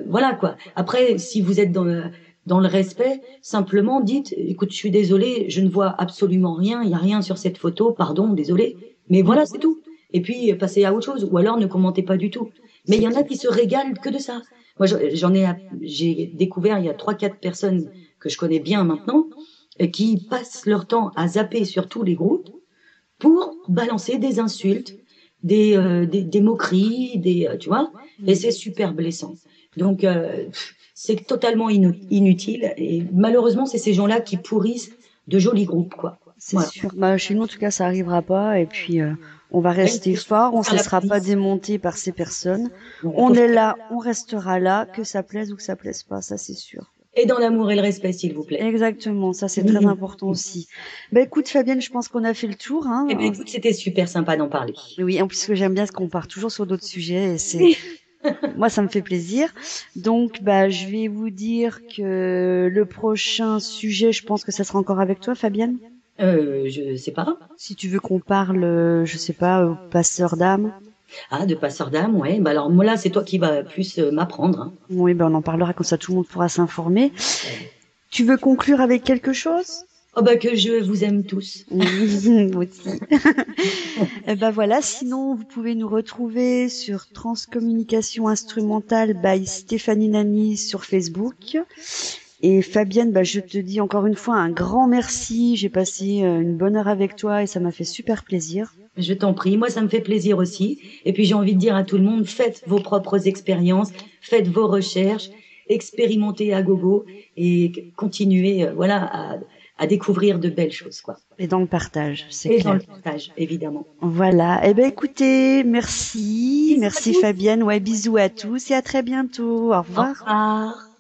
Voilà quoi. Après, si vous êtes dans le respect, simplement dites, écoute, je suis désolée, je ne vois absolument rien, il n'y a rien sur cette photo, pardon, désolé. Mais voilà, c'est tout. Et puis, passez à autre chose. Ou alors, ne commentez pas du tout. Mais il y en a qui se régalent que de ça. Moi, j'ai découvert, il y a 3-4 personnes que je connais bien maintenant, qui passent leur temps à zapper sur tous les groupes pour balancer des insultes, des moqueries, tu vois. Et c'est super blessant. Donc, c'est totalement inutile. Et malheureusement, c'est ces gens-là qui pourrissent de jolis groupes, quoi. C'est sûr. Bah, chez nous, en tout cas, ça arrivera pas. Et puis, on va rester fort. On ne se laissera pas démonter par ces personnes. On est là, on restera là, que ça plaise ou que ça plaise pas. Ça, c'est sûr. Et dans l'amour et le respect, s'il vous plaît. Exactement. Ça, c'est très important aussi. Bah, écoute, Fabienne, je pense qu'on a fait le tour, hein. Eh bien, écoute, c'était super sympa d'en parler. Oui, en plus, ce que j'aime bien, c'est qu'on part toujours sur d'autres sujets et c'est, moi, ça me fait plaisir. Donc, bah, je vais vous dire que le prochain sujet, je pense que ça sera encore avec toi, Fabienne. Je sais pas. Si tu veux qu'on parle, je sais pas, au passeur d'âme. Ah, de passeur d'âme, ouais. Bah alors, moi, là, c'est toi qui vas plus m'apprendre. Hein. Oui, ben, on en parlera comme ça, tout le monde pourra s'informer. Tu veux conclure avec quelque chose? Oh, bah, que je vous aime tous. Moi aussi. Ben voilà, sinon, vous pouvez nous retrouver sur Transcommunication Instrumentale by Stéphanie Nani sur Facebook. Et Fabienne, bah, je te dis encore une fois un grand merci. J'ai passé une bonne heure avec toi et ça m'a fait super plaisir. Je t'en prie, moi ça me fait plaisir aussi. Et puis j'ai envie de dire à tout le monde, faites vos propres expériences, faites vos recherches, expérimentez à gogo et continuez à découvrir de belles choses, quoi. Et dans le partage, c'est clair. Et dans le partage, évidemment. Voilà. Eh ben écoutez, merci. Merci Fabienne. Ouais, bisous à tous et à très bientôt. Au revoir. Au revoir.